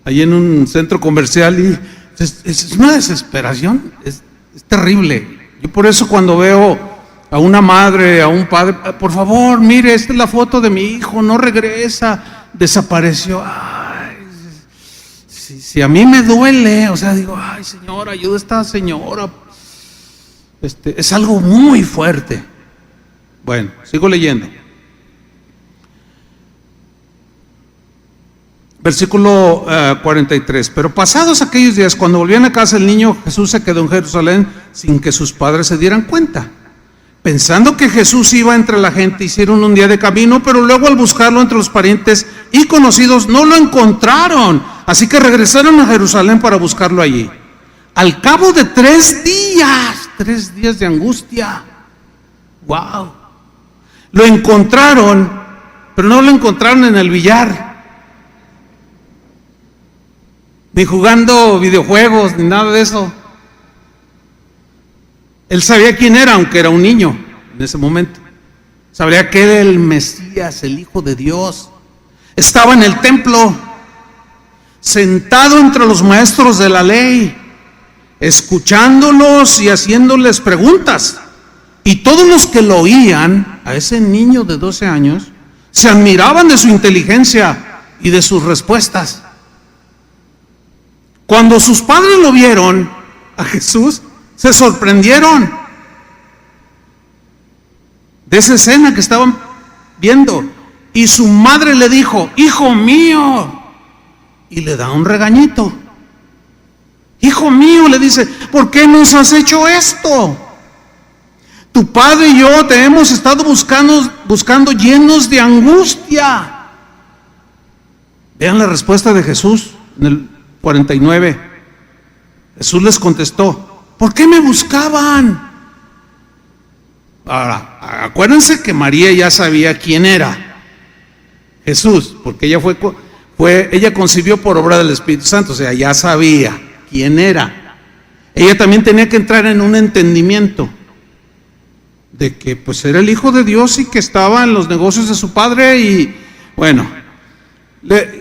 ahí en un centro comercial, y es una desesperación, es terrible. Yo por eso cuando veo a una madre, a un padre, por favor, mire, esta es la foto de mi hijo, no regresa, desapareció. Ay, si a mí me duele, o sea, digo, ay Señor, ayuda a esta señora. es algo muy fuerte. Bueno, sigo leyendo. Versículo 43. Pero pasados aquellos días, cuando volvían a casa, el niño Jesús se quedó en Jerusalén sin que sus padres se dieran cuenta. Pensando que Jesús iba entre la gente, hicieron un día de camino, pero luego al buscarlo entre los parientes y conocidos no lo encontraron. Así que regresaron a Jerusalén para buscarlo allí. Al cabo de 3 días de angustia. ¡Wow! Lo encontraron, pero no lo encontraron en el billar, ni jugando videojuegos, ni nada de eso. Él sabía quién era, aunque era un niño en ese momento. Sabía que era el Mesías, el Hijo de Dios. Estaba en el templo, sentado entre los maestros de la ley, escuchándolos y haciéndoles preguntas. Y todos los que lo oían, a ese niño de 12 años, se admiraban de su inteligencia y de sus respuestas. Cuando sus padres lo vieron a Jesús, se sorprendieron de esa escena que estaban viendo. Y su madre le dijo: hijo mío, y le da un regañito. Hijo mío, le dice, ¿por qué nos has hecho esto? Tu padre y yo te hemos estado buscando llenos de angustia. Vean la respuesta de Jesús en el 49. Jesús les contestó: ¿por qué me buscaban? Ahora, acuérdense que María ya sabía quién era Jesús, porque ella concibió por obra del Espíritu Santo, o sea, ya sabía quién era. Ella también tenía que entrar en un entendimiento de que pues era el Hijo de Dios y que estaba en los negocios de su padre. Y bueno,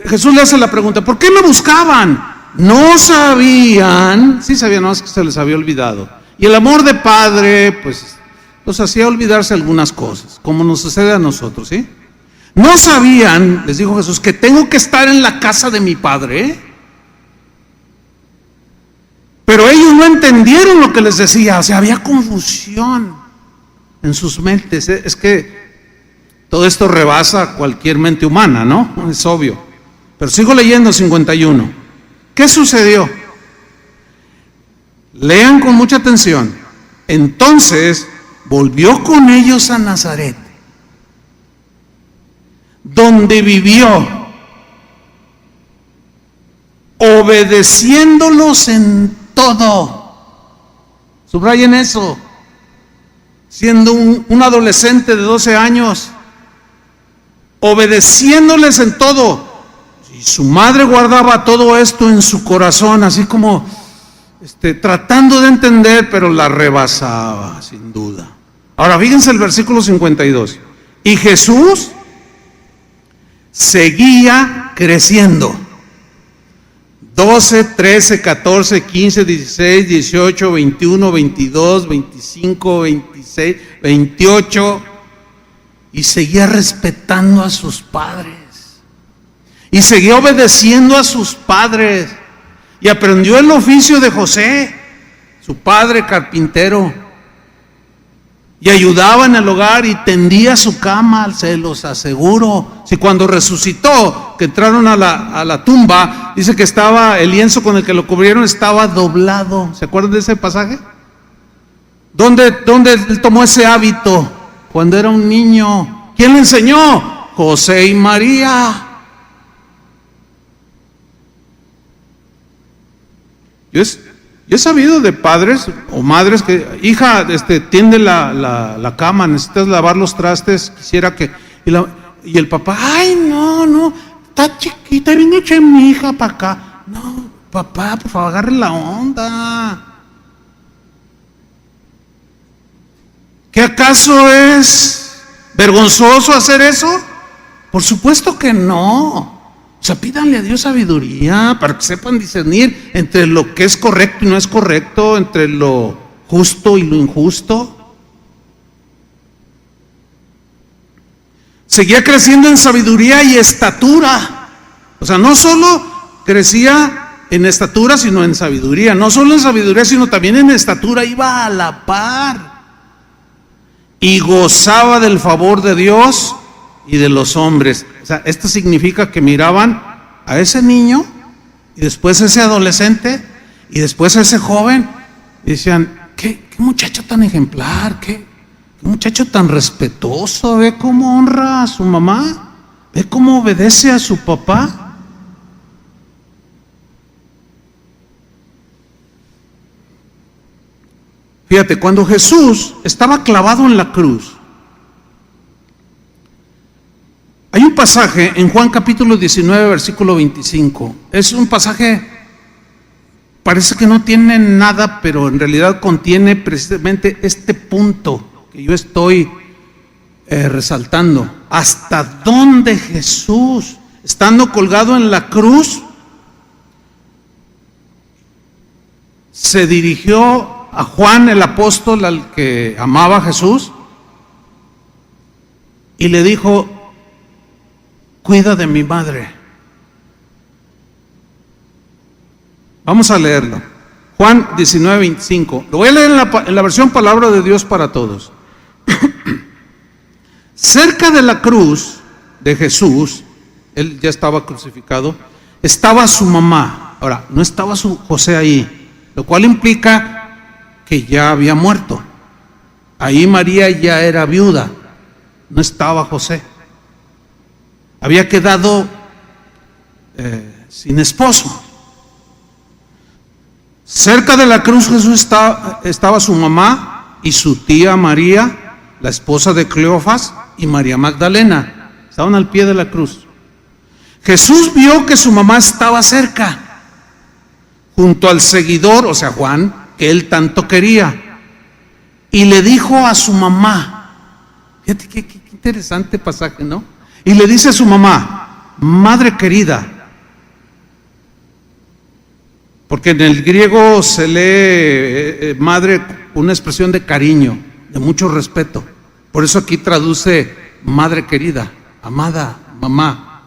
Jesús le hace la pregunta: ¿por qué me buscaban? No sabían, sí sabían, no es que se les había olvidado. Y el amor de padre pues los hacía olvidarse algunas cosas, como nos sucede a nosotros, ¿sí? No sabían, les dijo Jesús, que tengo que estar en la casa de mi padre. Pero ellos no entendieron lo que les decía, o sea, había confusión en sus mentes. Es que todo esto rebasa cualquier mente humana, ¿no? Es obvio. Pero sigo leyendo 51. ¿Qué sucedió? Lean con mucha atención. Entonces volvió con ellos a Nazaret, donde vivió, obedeciéndolos en todo. Subrayen eso. Siendo un adolescente de 12 años, obedeciéndoles en todo. Y su madre guardaba todo esto en su corazón, así como tratando de entender, pero la rebasaba, sin duda. Ahora fíjense el versículo 52. Y Jesús seguía creciendo. 12, 13, 14, 15, 16, 18, 21, 22, 25, 26, 28. Y seguía respetando a sus padres. Y seguía obedeciendo a sus padres. Y aprendió el oficio de José, su padre carpintero. Y ayudaba en el hogar y tendía su cama, se los aseguro. Si cuando resucitó, que entraron a la tumba, dice que estaba, el lienzo con el que lo cubrieron estaba doblado. ¿Se acuerdan de ese pasaje? ¿Dónde él tomó ese hábito? Cuando era un niño. ¿Quién le enseñó? José y María. Yo he sabido de padres o madres que, hija, tiende la cama, necesitas lavar los trastes, quisiera que, y el papá, ay, no, está chiquita, viene echa mi hija para acá. No, papá, por favor, agarre la onda. ¿Qué acaso es vergonzoso hacer eso? Por supuesto que no. O sea, pídanle a Dios sabiduría para que sepan discernir entre lo que es correcto y no es correcto, entre lo justo y lo injusto. Seguía creciendo en sabiduría y estatura. O sea, no solo crecía en estatura, sino en sabiduría. No solo en sabiduría, sino también en estatura. Iba a la par. Y gozaba del favor de Dios y de los hombres. O sea, esto significa que miraban a ese niño, y después a ese adolescente, y después a ese joven, y decían, qué muchacho tan ejemplar, qué muchacho tan respetuoso, ve cómo honra a su mamá, ve cómo obedece a su papá. Fíjate, cuando Jesús estaba clavado en la cruz, hay un pasaje en Juan capítulo 19, versículo 25. Es un pasaje, parece que no tiene nada, pero en realidad contiene precisamente este punto que yo estoy resaltando. ¿Hasta dónde Jesús, estando colgado en la cruz, se dirigió a Juan el apóstol, al que amaba a Jesús, y le dijo, cuida de mi madre? Vamos a leerlo. Juan 19, 25. Lo voy a leer en la versión Palabra de Dios para Todos. Cerca de la cruz de Jesús, él ya estaba crucificado, estaba su mamá. Ahora, no estaba su José ahí, lo cual implica que ya había muerto. Ahí María ya era viuda, no estaba José. Había quedado sin esposo. Cerca de la cruz Jesús estaba su mamá y su tía María, la esposa de Cleofas, y María Magdalena. Estaban al pie de la cruz. Jesús vio que su mamá estaba cerca, junto al seguidor, o sea, Juan, que él tanto quería, y le dijo a su mamá, fíjate qué interesante pasaje, ¿no? Y le dice a su mamá, madre querida, porque en el griego se lee madre, una expresión de cariño, de mucho respeto. Por eso aquí traduce madre querida, amada, mamá.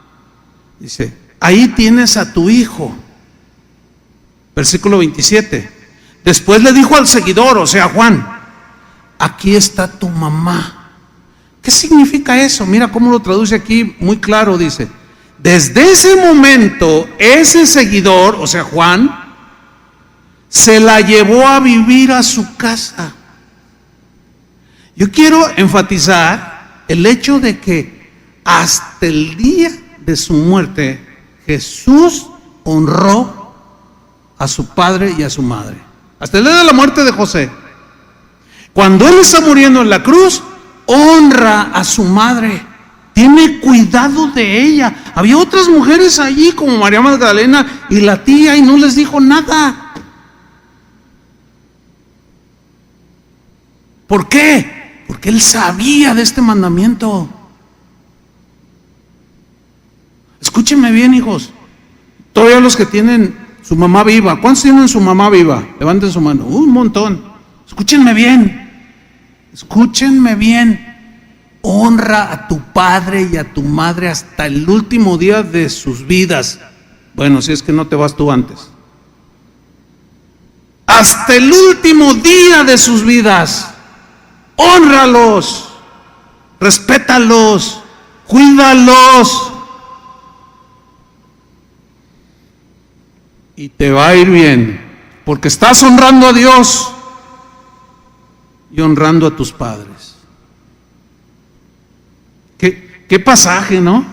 Dice, ahí tienes a tu hijo. Versículo 27. Después le dijo al seguidor, o sea, Juan, aquí está tu mamá. ¿Qué significa eso? Mira cómo lo traduce aquí, muy claro, dice, desde ese momento, ese seguidor, o sea, Juan, se la llevó a vivir a su casa. Yo quiero enfatizar el hecho de que hasta el día de su muerte, Jesús honró a su padre y a su madre. Hasta el día de la muerte de José. Cuando él está muriendo en la cruz, honra a su madre, tiene cuidado de ella. Había otras mujeres allí como María Magdalena y la tía, y no les dijo nada. ¿Por qué? Porque él sabía de este mandamiento. Escúchenme bien, hijos. Todavía los que tienen su mamá viva, ¿cuántos tienen su mamá viva? Levanten su mano. Un montón. Escúchenme bien. Escúchenme bien. Honra a tu padre y a tu madre hasta el último día de sus vidas. Bueno, si es que no te vas tú antes. Hasta el último día de sus vidas. Hónralos, respétalos, cuídalos. Y te va a ir bien, porque estás honrando a Dios y honrando a tus padres. ¿Qué pasaje, no?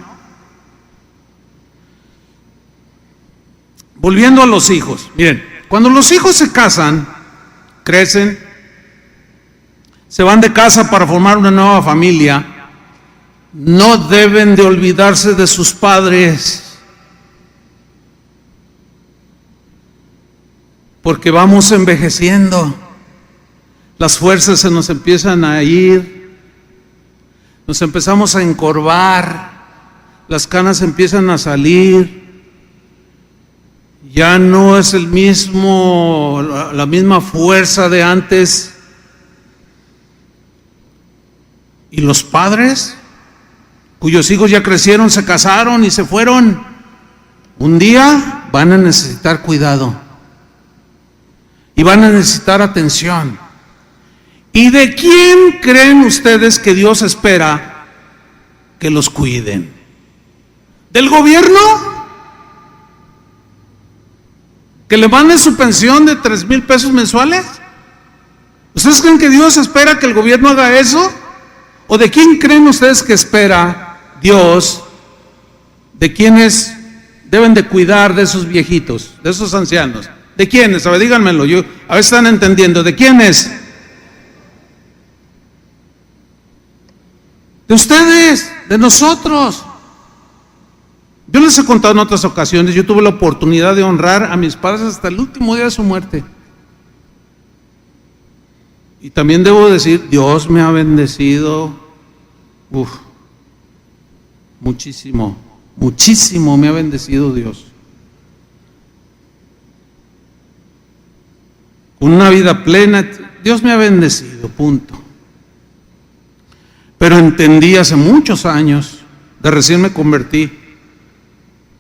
Volviendo a los hijos. Miren, cuando los hijos se casan, crecen, se van de casa para formar una nueva familia, no deben de olvidarse de sus padres. Porque vamos envejeciendo, las fuerzas se nos empiezan a ir, nos empezamos a encorvar, las canas empiezan a salir, ya no es la misma fuerza de antes. Y los padres, cuyos hijos ya crecieron, se casaron y se fueron, un día van a necesitar cuidado y van a necesitar atención. ¿Y de quién creen ustedes que Dios espera que los cuiden? ¿Del gobierno? ¿Que le manden su pensión de 3,000 pesos mensuales? ¿Ustedes creen que Dios espera que el gobierno haga eso? ¿O de quién creen ustedes que espera Dios? ¿De quiénes deben de cuidar de esos viejitos, de esos ancianos? ¿De quiénes? A ver, díganmelo, a ver si están entendiendo. ¿De quiénes? De ustedes, de nosotros. Yo les he contado en otras ocasiones, yo tuve la oportunidad de honrar a mis padres hasta el último día de su muerte. Y también debo decir, Dios me ha bendecido, muchísimo, muchísimo me ha bendecido Dios. Con una vida plena, Dios me ha bendecido, punto. Pero entendí hace muchos años, de recién me convertí.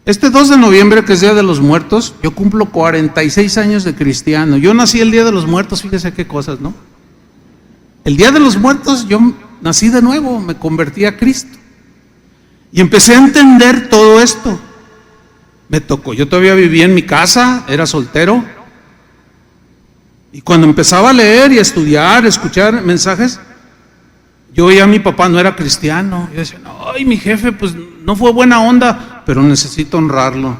Este 2 de noviembre, que es Día de los Muertos, yo cumplo 46 años de cristiano. Yo nací el Día de los Muertos, fíjese qué cosas, ¿no? El Día de los Muertos yo nací de nuevo, me convertí a Cristo. Y empecé a entender todo esto. Me tocó, yo todavía vivía en mi casa, era soltero. Y cuando empezaba a leer y a estudiar, a escuchar mensajes, yo oía a mi papá, no era cristiano. Yo decía, ay, mi jefe, pues no fue buena onda, pero necesito honrarlo.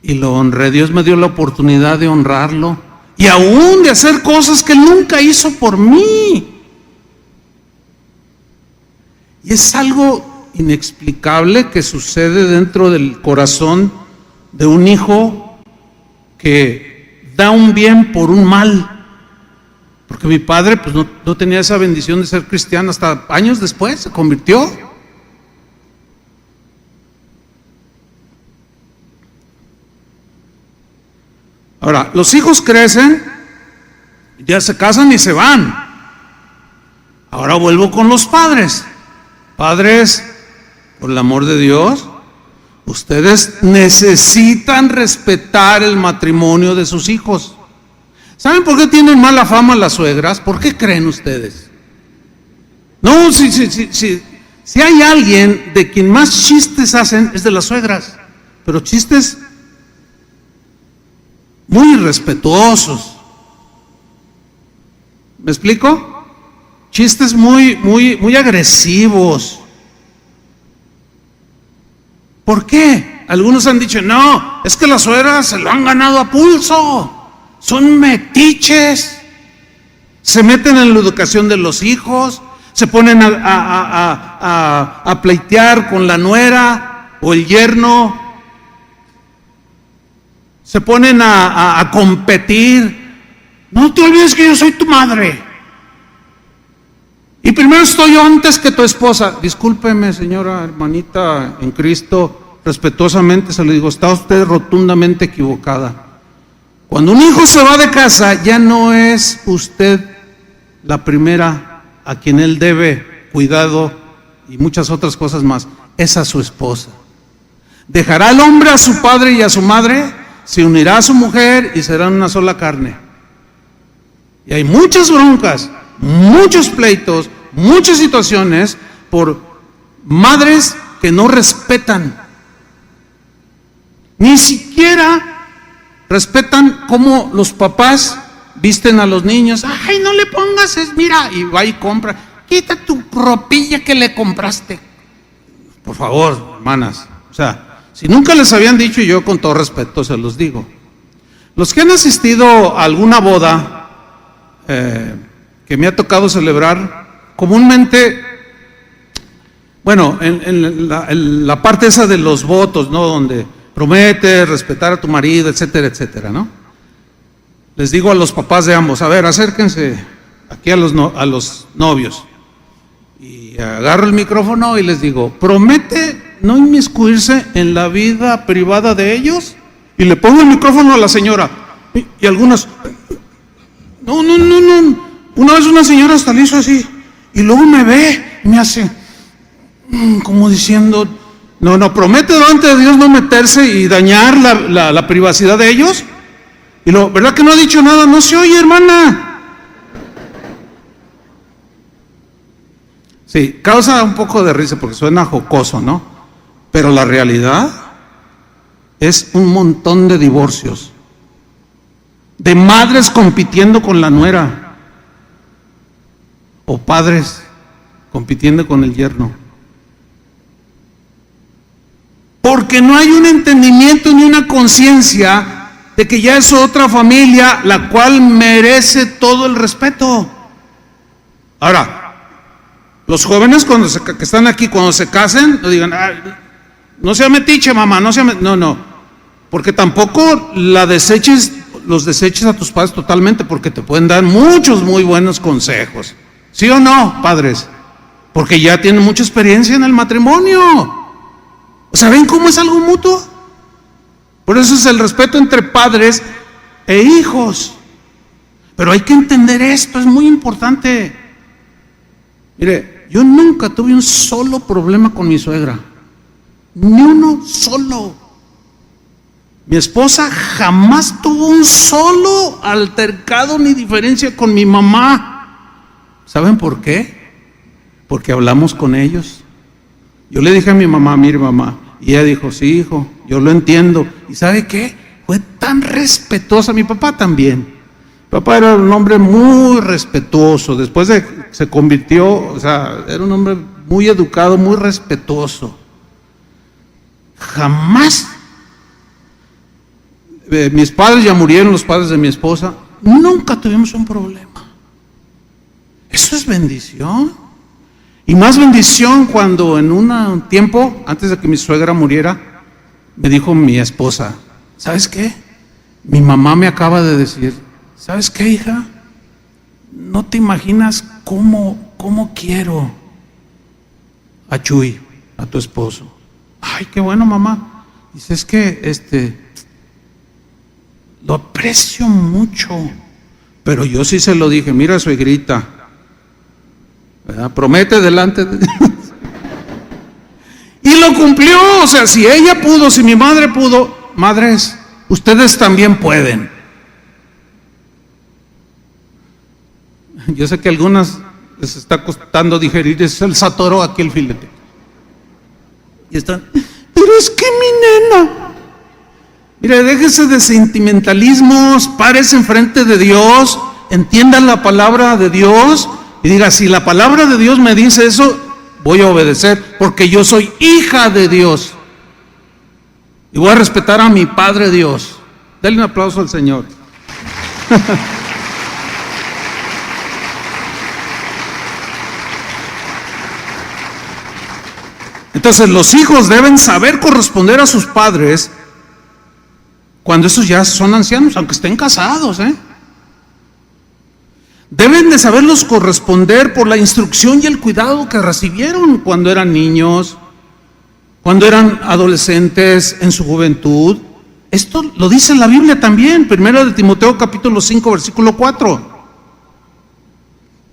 Y lo honré, Dios me dio la oportunidad de honrarlo. Y aún de hacer cosas que Él nunca hizo por mí. Y es algo inexplicable que sucede dentro del corazón de un hijo que da un bien por un mal. Porque mi padre pues no tenía esa bendición de ser cristiano hasta años después, se convirtió. Ahora, los hijos crecen, ya se casan y se van. Ahora vuelvo con los padres. Padres, por el amor de Dios, ustedes necesitan respetar el matrimonio de sus hijos. ¿Saben por qué tienen mala fama las suegras? ¿Por qué creen ustedes? No, si hay alguien de quien más chistes hacen es de las suegras, pero chistes muy irrespetuosos. ¿Me explico? Chistes muy agresivos. ¿Por qué? Algunos han dicho, no, es que las suegras se lo han ganado a pulso. Son metiches, se meten en la educación de los hijos, se ponen a pleitear con la nuera o el yerno, se ponen a competir. No te olvides que yo soy tu madre. Y primero estoy yo antes que tu esposa. Discúlpeme, señora hermanita en Cristo, respetuosamente se lo digo, está usted rotundamente equivocada. Cuando un hijo se va de casa, ya no es usted la primera a quien él debe cuidado y muchas otras cosas más, es a su esposa. Dejará el hombre a su padre y a su madre, se unirá a su mujer y serán una sola carne. Y hay muchas broncas, muchos pleitos, muchas situaciones por madres que no respetan, ni siquiera respetan cómo los papás visten a los niños. Ay, no le pongas, mira, y va y compra. Quita tu ropilla que le compraste. Por favor, hermanas. O sea, si nunca les habían dicho, y yo con todo respeto se los digo. Los que han asistido a alguna boda que me ha tocado celebrar, comúnmente, bueno, en la parte esa de los votos, ¿no? Donde promete respetar a tu marido, etcétera, etcétera, ¿no? Les digo a los papás de ambos, a ver, acérquense aquí a los novios. Y agarro el micrófono y les digo, ¿promete no inmiscuirse en la vida privada de ellos? Y le pongo el micrófono a la señora. Y algunas, no. Una vez una señora hasta le hizo así. Y luego me ve y me hace, como diciendo, No, promete delante de Dios no meterse y dañar la privacidad de ellos. Y ¿verdad que no ha dicho nada? No se oye, hermana. Sí, causa un poco de risa porque suena jocoso, ¿no? Pero la realidad es un montón de divorcios, de madres compitiendo con la nuera, o padres compitiendo con el yerno. Porque no hay un entendimiento ni una conciencia de que ya es otra familia la cual merece todo el respeto. Ahora, los jóvenes que están aquí, cuando se casen, no digan, no sea metiche, mamá, no, porque tampoco los deseches a tus padres totalmente, porque te pueden dar muchos muy buenos consejos. ¿Sí o no, padres? Porque ya tienen mucha experiencia en el matrimonio. O sea, ¿ven cómo es algo mutuo? Por eso es el respeto entre padres e hijos. Pero hay que entender esto, es muy importante. Mire, yo nunca tuve un solo problema con mi suegra. Ni uno solo. Mi esposa jamás tuvo un solo altercado ni diferencia con mi mamá. ¿Saben por qué? Porque hablamos con ellos. Yo le dije a mi mamá, mire mamá, y ella dijo, sí hijo, yo lo entiendo. ¿Y sabe qué? Fue tan respetuosa, mi papá también. Mi papá era un hombre muy respetuoso, después se convirtió, o sea, era un hombre muy educado, muy respetuoso. Jamás, mis padres ya murieron, los padres de mi esposa, nunca tuvimos un problema. Eso es bendición. Y más bendición cuando en un tiempo, antes de que mi suegra muriera, me dijo mi esposa, ¿sabes qué? Mi mamá me acaba de decir, ¿sabes qué, hija? No te imaginas cómo quiero a Chuy, a tu esposo. Ay, qué bueno, mamá. Dice, es que lo aprecio mucho. Pero yo sí se lo dije, mira, suegrita, ¿verdad? Promete delante de Dios. Y lo cumplió. O sea, si ella pudo, si mi madre pudo, madres, ustedes también pueden. Yo sé que a algunas les está costando digerir, es el satoró aquí el filete. Y están, pero es que mi nena. Mire, déjese de sentimentalismos, párese enfrente de Dios, entienda la palabra de Dios y diga, si la palabra de Dios me dice eso, voy a obedecer, porque yo soy hija de Dios. Y voy a respetar a mi Padre Dios. Dale un aplauso al Señor. Entonces los hijos deben saber corresponder a sus padres cuando estos ya son ancianos, aunque estén casados, Deben de saberlos corresponder por la instrucción y el cuidado que recibieron cuando eran niños, cuando eran adolescentes, en su juventud. Esto lo dice la Biblia también, 1 de Timoteo capítulo 5, versículo 4.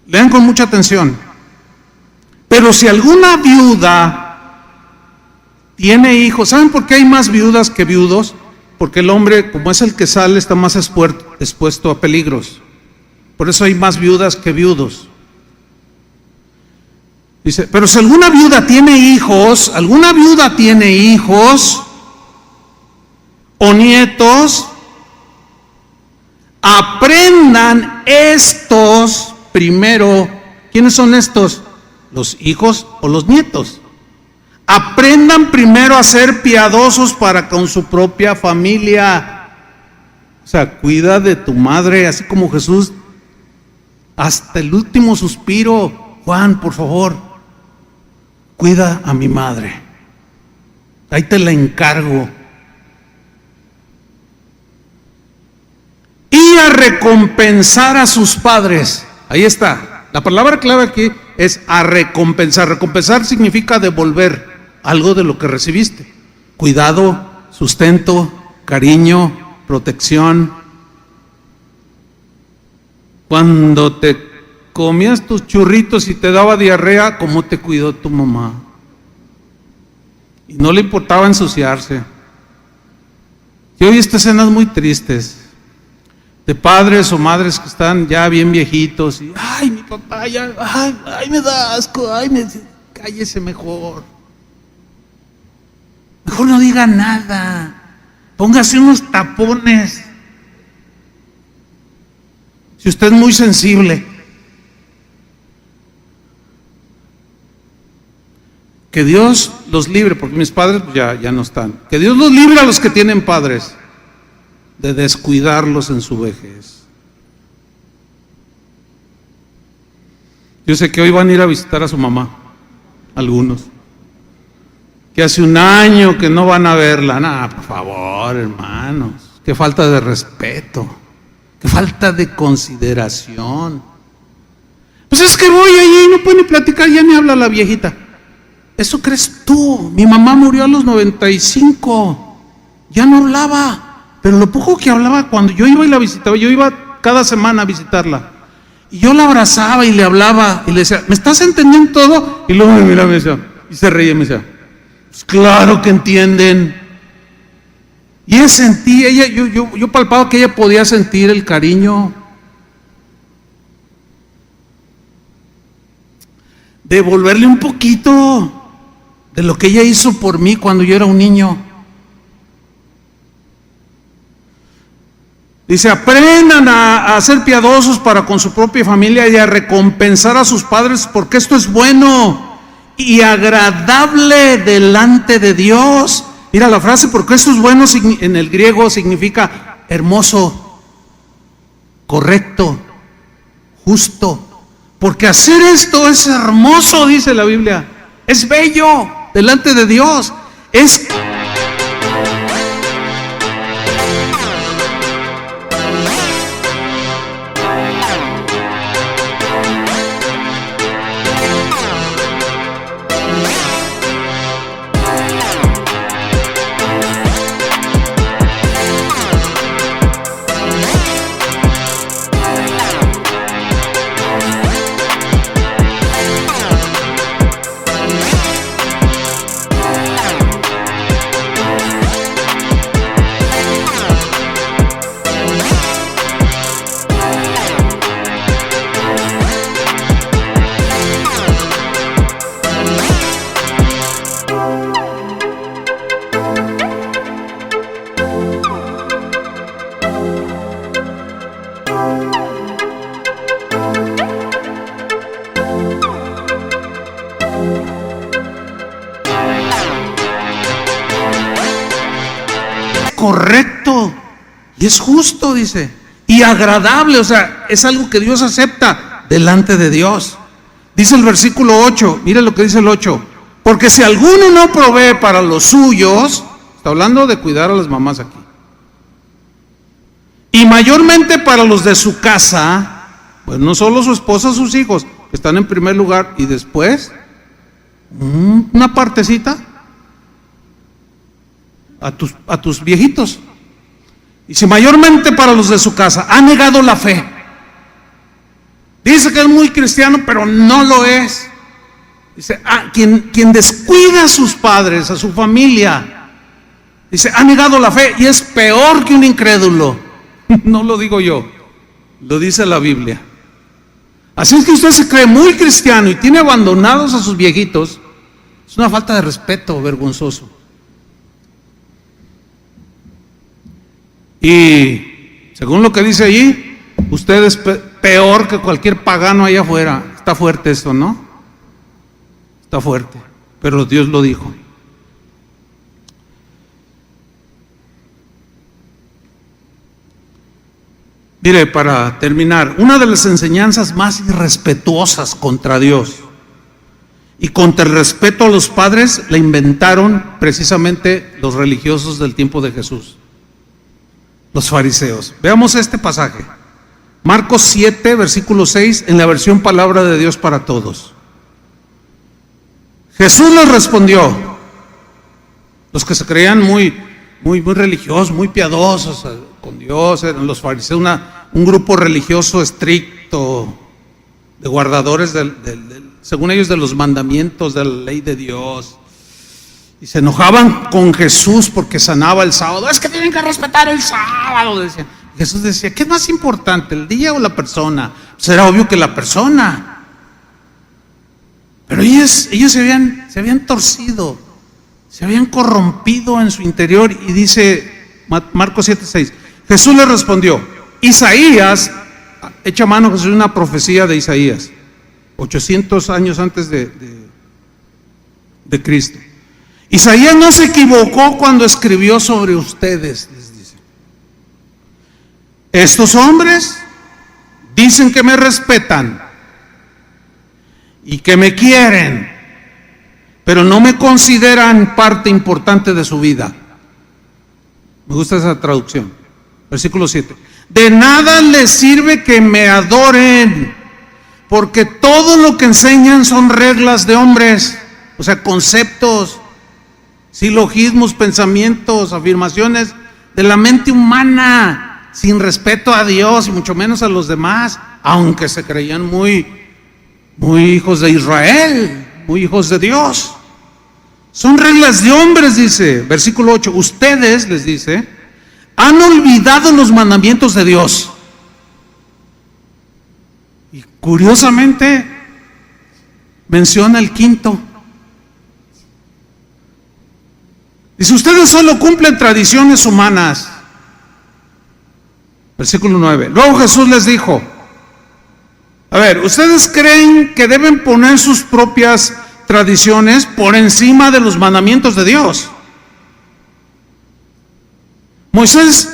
Lean con mucha atención. Pero si alguna viuda tiene hijos, ¿saben por qué hay más viudas que viudos? Porque el hombre, como es el que sale, está más expuesto a peligros. Por eso hay más viudas que viudos. Dice, pero si alguna viuda tiene hijos o nietos, aprendan estos primero. ¿Quiénes son estos? ¿Los hijos o los nietos? Aprendan primero a ser piadosos para con su propia familia. O sea, cuida de tu madre, así como Jesús, hasta el último suspiro. Juan, por favor, cuida a mi madre. Ahí te la encargo. Y a recompensar a sus padres. Ahí está. La palabra clave aquí es a recompensar. Recompensar significa devolver algo de lo que recibiste. Cuidado, sustento, cariño, protección. Cuando te comías tus churritos y te daba diarrea, ¿cómo te cuidó tu mamá? y no le importaba ensuciarse. Yo he visto escenas muy tristes de padres o madres que están ya bien viejitos y ay, mi papá ya, ay, me da asco, cállese mejor. Mejor no diga nada, póngase unos tapones. Si usted es muy sensible, que Dios los libre, porque mis padres pues ya no están. Que Dios los libre a los que tienen padres de descuidarlos en su vejez. Yo sé que hoy van a ir a visitar a su mamá, algunos. Que hace un año que no van a verla. No, por favor, hermanos. Qué falta de respeto. Qué falta de consideración. Pues es que voy allí y no puede ni platicar, ya ni habla la viejita. Eso crees tú. Mi mamá murió a los 95. Ya no hablaba. Pero lo poco que hablaba, cuando yo iba y la visitaba, yo iba cada semana a visitarla. Y yo la abrazaba y le hablaba y le decía, ¿me estás entendiendo todo? Y luego me miraba y me decía, y se reía y me decía, pues claro que entienden. Y ella sentía, yo palpaba que ella podía sentir el cariño. Devolverle un poquito de lo que ella hizo por mí cuando yo era un niño. Dice, aprendan a ser piadosos para con su propia familia y a recompensar a sus padres, porque esto es bueno y agradable delante de Dios. Mira la frase, porque esto es bueno en el griego significa hermoso, correcto, justo. Porque hacer esto es hermoso, dice la Biblia, es bello delante de Dios, es correcto y es justo, dice, y agradable, o sea, es algo que Dios acepta delante de Dios. Dice el versículo 8, mire lo que dice el 8, porque si alguno no provee para los suyos, está hablando de cuidar a las mamás aquí, y mayormente para los de su casa, pues no solo su esposa, sus hijos, que están en primer lugar, y después, una partecita, a tus viejitos. Y si mayormente para los de su casa ha negado la fe, dice que es muy cristiano, pero no lo es. Dice, quien descuida a sus padres, a su familia, dice, ha negado la fe y es peor que un incrédulo. No lo digo yo, lo dice la Biblia. Así es que usted se cree muy cristiano y tiene abandonados a sus viejitos, es una falta de respeto vergonzoso. Y según lo que dice allí, usted es peor que cualquier pagano allá afuera. Está fuerte esto, ¿no? Está fuerte, pero Dios lo dijo. Mire, para terminar, una de las enseñanzas más irrespetuosas contra Dios y contra el respeto a los padres la inventaron precisamente los religiosos del tiempo de Jesús, los fariseos. Veamos este pasaje, Marcos 7, versículo 6, en la versión Palabra de Dios para Todos. Jesús les respondió, los que se creían muy religiosos, muy piadosos con Dios, eran los fariseos, un grupo religioso estricto, de guardadores según ellos de los mandamientos de la ley de Dios, Y se enojaban con Jesús porque sanaba el sábado. Es que tienen que respetar el sábado, decían. Jesús decía, ¿qué es más importante, el día o la persona? Pues era obvio que la persona. Pero ellos se habían torcido, se habían corrompido en su interior. Y dice Marcos 7:6, Jesús le respondió, Isaías, echa mano Jesús una profecía de Isaías, 800 años antes de Cristo. Isaías no se equivocó cuando escribió sobre ustedes, les dice. Estos hombres dicen que me respetan y que me quieren, pero no me consideran parte importante de su vida. Me gusta esa traducción. Versículo 7. De nada les sirve que me adoren, porque todo lo que enseñan son reglas de hombres, o sea, conceptos, silogismos, pensamientos, afirmaciones de la mente humana, sin respeto a Dios y mucho menos a los demás, aunque se creían muy hijos de Israel, muy hijos de Dios. Son reglas de hombres, dice, versículo 8. Ustedes, les dice, han olvidado los mandamientos de Dios. Y curiosamente menciona el quinto. Dice, ustedes solo cumplen tradiciones humanas. Versículo 9. Luego Jesús les dijo, a ver, ¿ustedes creen que deben poner sus propias tradiciones por encima de los mandamientos de Dios? Moisés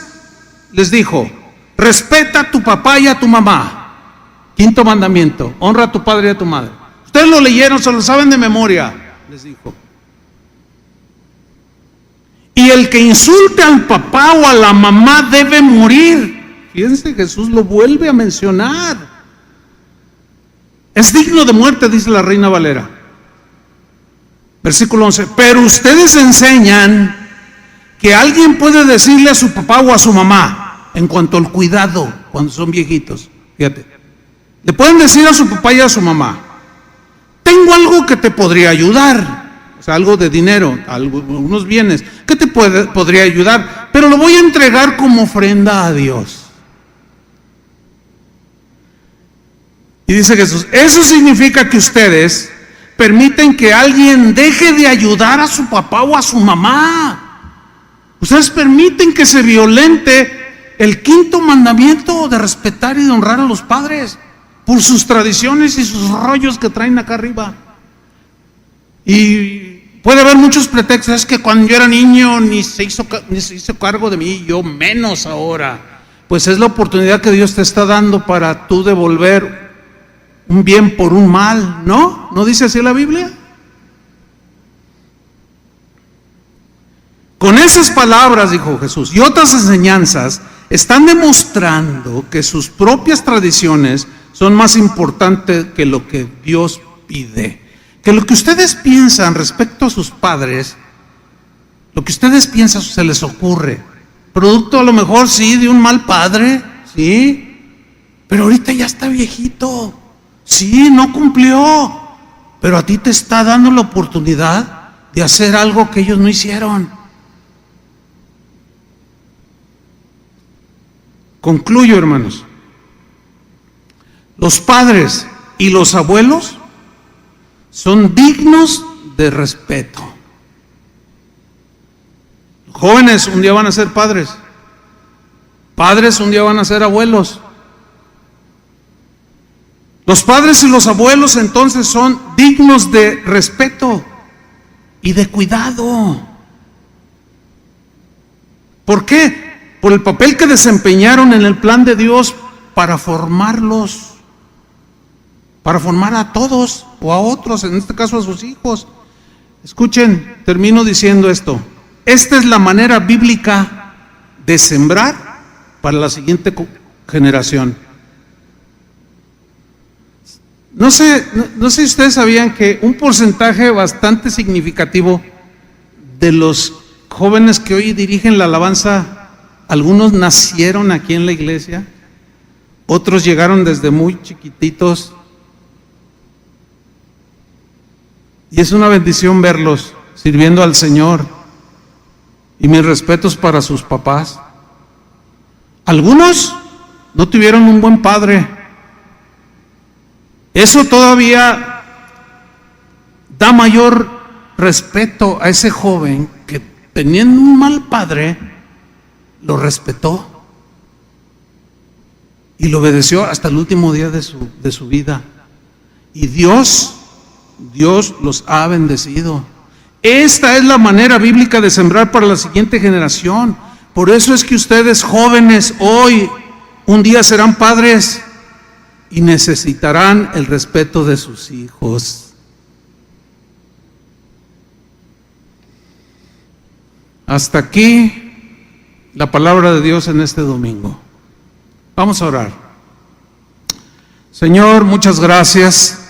les dijo, respeta a tu papá y a tu mamá. Quinto mandamiento, honra a tu padre y a tu madre. Ustedes lo leyeron, se lo saben de memoria, les dijo. Y el que insulte al papá o a la mamá debe morir. Fíjense, Jesús lo vuelve a mencionar. Es digno de muerte, dice la Reina Valera. Versículo 11. Pero ustedes enseñan que alguien puede decirle a su papá o a su mamá, en cuanto al cuidado, cuando son viejitos, fíjate, le pueden decir a su papá y a su mamá, tengo algo que te podría ayudar. O sea, algo de dinero, unos bienes, que te podría ayudar, pero lo voy a entregar como ofrenda a Dios. Y dice Jesús, eso significa que ustedes permiten que alguien deje de ayudar a su papá o a su mamá. Ustedes permiten que se violente el quinto mandamiento de respetar y de honrar a los padres por sus tradiciones y sus rollos que traen acá arriba. Y puede haber muchos pretextos, es que cuando yo era niño ni se hizo cargo de mí, yo menos ahora. Pues es la oportunidad que Dios te está dando para tú devolver un bien por un mal, ¿no? ¿No dice así la Biblia? Con esas palabras, dijo Jesús, y otras enseñanzas, están demostrando que sus propias tradiciones son más importantes que lo que Dios pide. Que lo que ustedes piensan respecto a sus padres, lo que ustedes piensan se les ocurre, producto a lo mejor sí de un mal padre, sí, pero ahorita ya está viejito, sí, no cumplió, pero a ti te está dando la oportunidad de hacer algo que ellos no hicieron. Concluyo, hermanos, los padres y los abuelos son dignos de respeto. Jóvenes un día van a ser padres, padres un día van a ser abuelos. Los padres y los abuelos entonces son dignos de respeto y de cuidado. ¿Por qué? Por el papel que desempeñaron en el plan de Dios para formarlos, para formar a todos o a otros, en este caso a sus hijos. Escuchen, termino diciendo esto. Esta es la manera bíblica de sembrar para la siguiente generación. No sé si ustedes sabían que un porcentaje bastante significativo de los jóvenes que hoy dirigen la alabanza, algunos nacieron aquí en la iglesia, otros llegaron desde muy chiquititos, y es una bendición verlos. sirviendo al Señor. Y mis respetos para sus papás. Algunos no tuvieron un buen padre. Eso todavía da mayor respeto a ese joven que, teniendo un mal padre, lo respetó y lo obedeció hasta el último día de su vida. Y Dios los ha bendecido. Esta es la manera bíblica de sembrar para la siguiente generación. Por eso es que ustedes jóvenes hoy, un día serán padres y necesitarán el respeto de sus hijos. Hasta aquí la palabra de Dios en este domingo. Vamos a orar. Señor, muchas gracias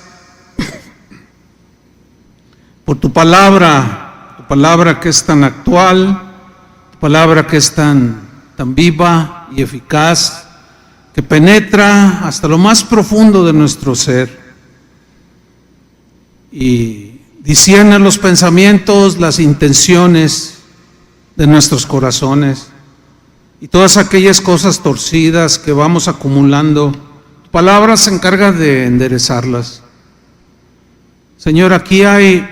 por tu palabra que es tan actual, tu palabra que es tan viva y eficaz, que penetra hasta lo más profundo de nuestro ser y discierne los pensamientos, las intenciones de nuestros corazones y todas aquellas cosas torcidas que vamos acumulando. Tu palabra se encarga de enderezarlas. Señor, aquí hay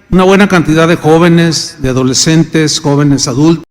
una buena cantidad de jóvenes, de adolescentes, jóvenes adultos,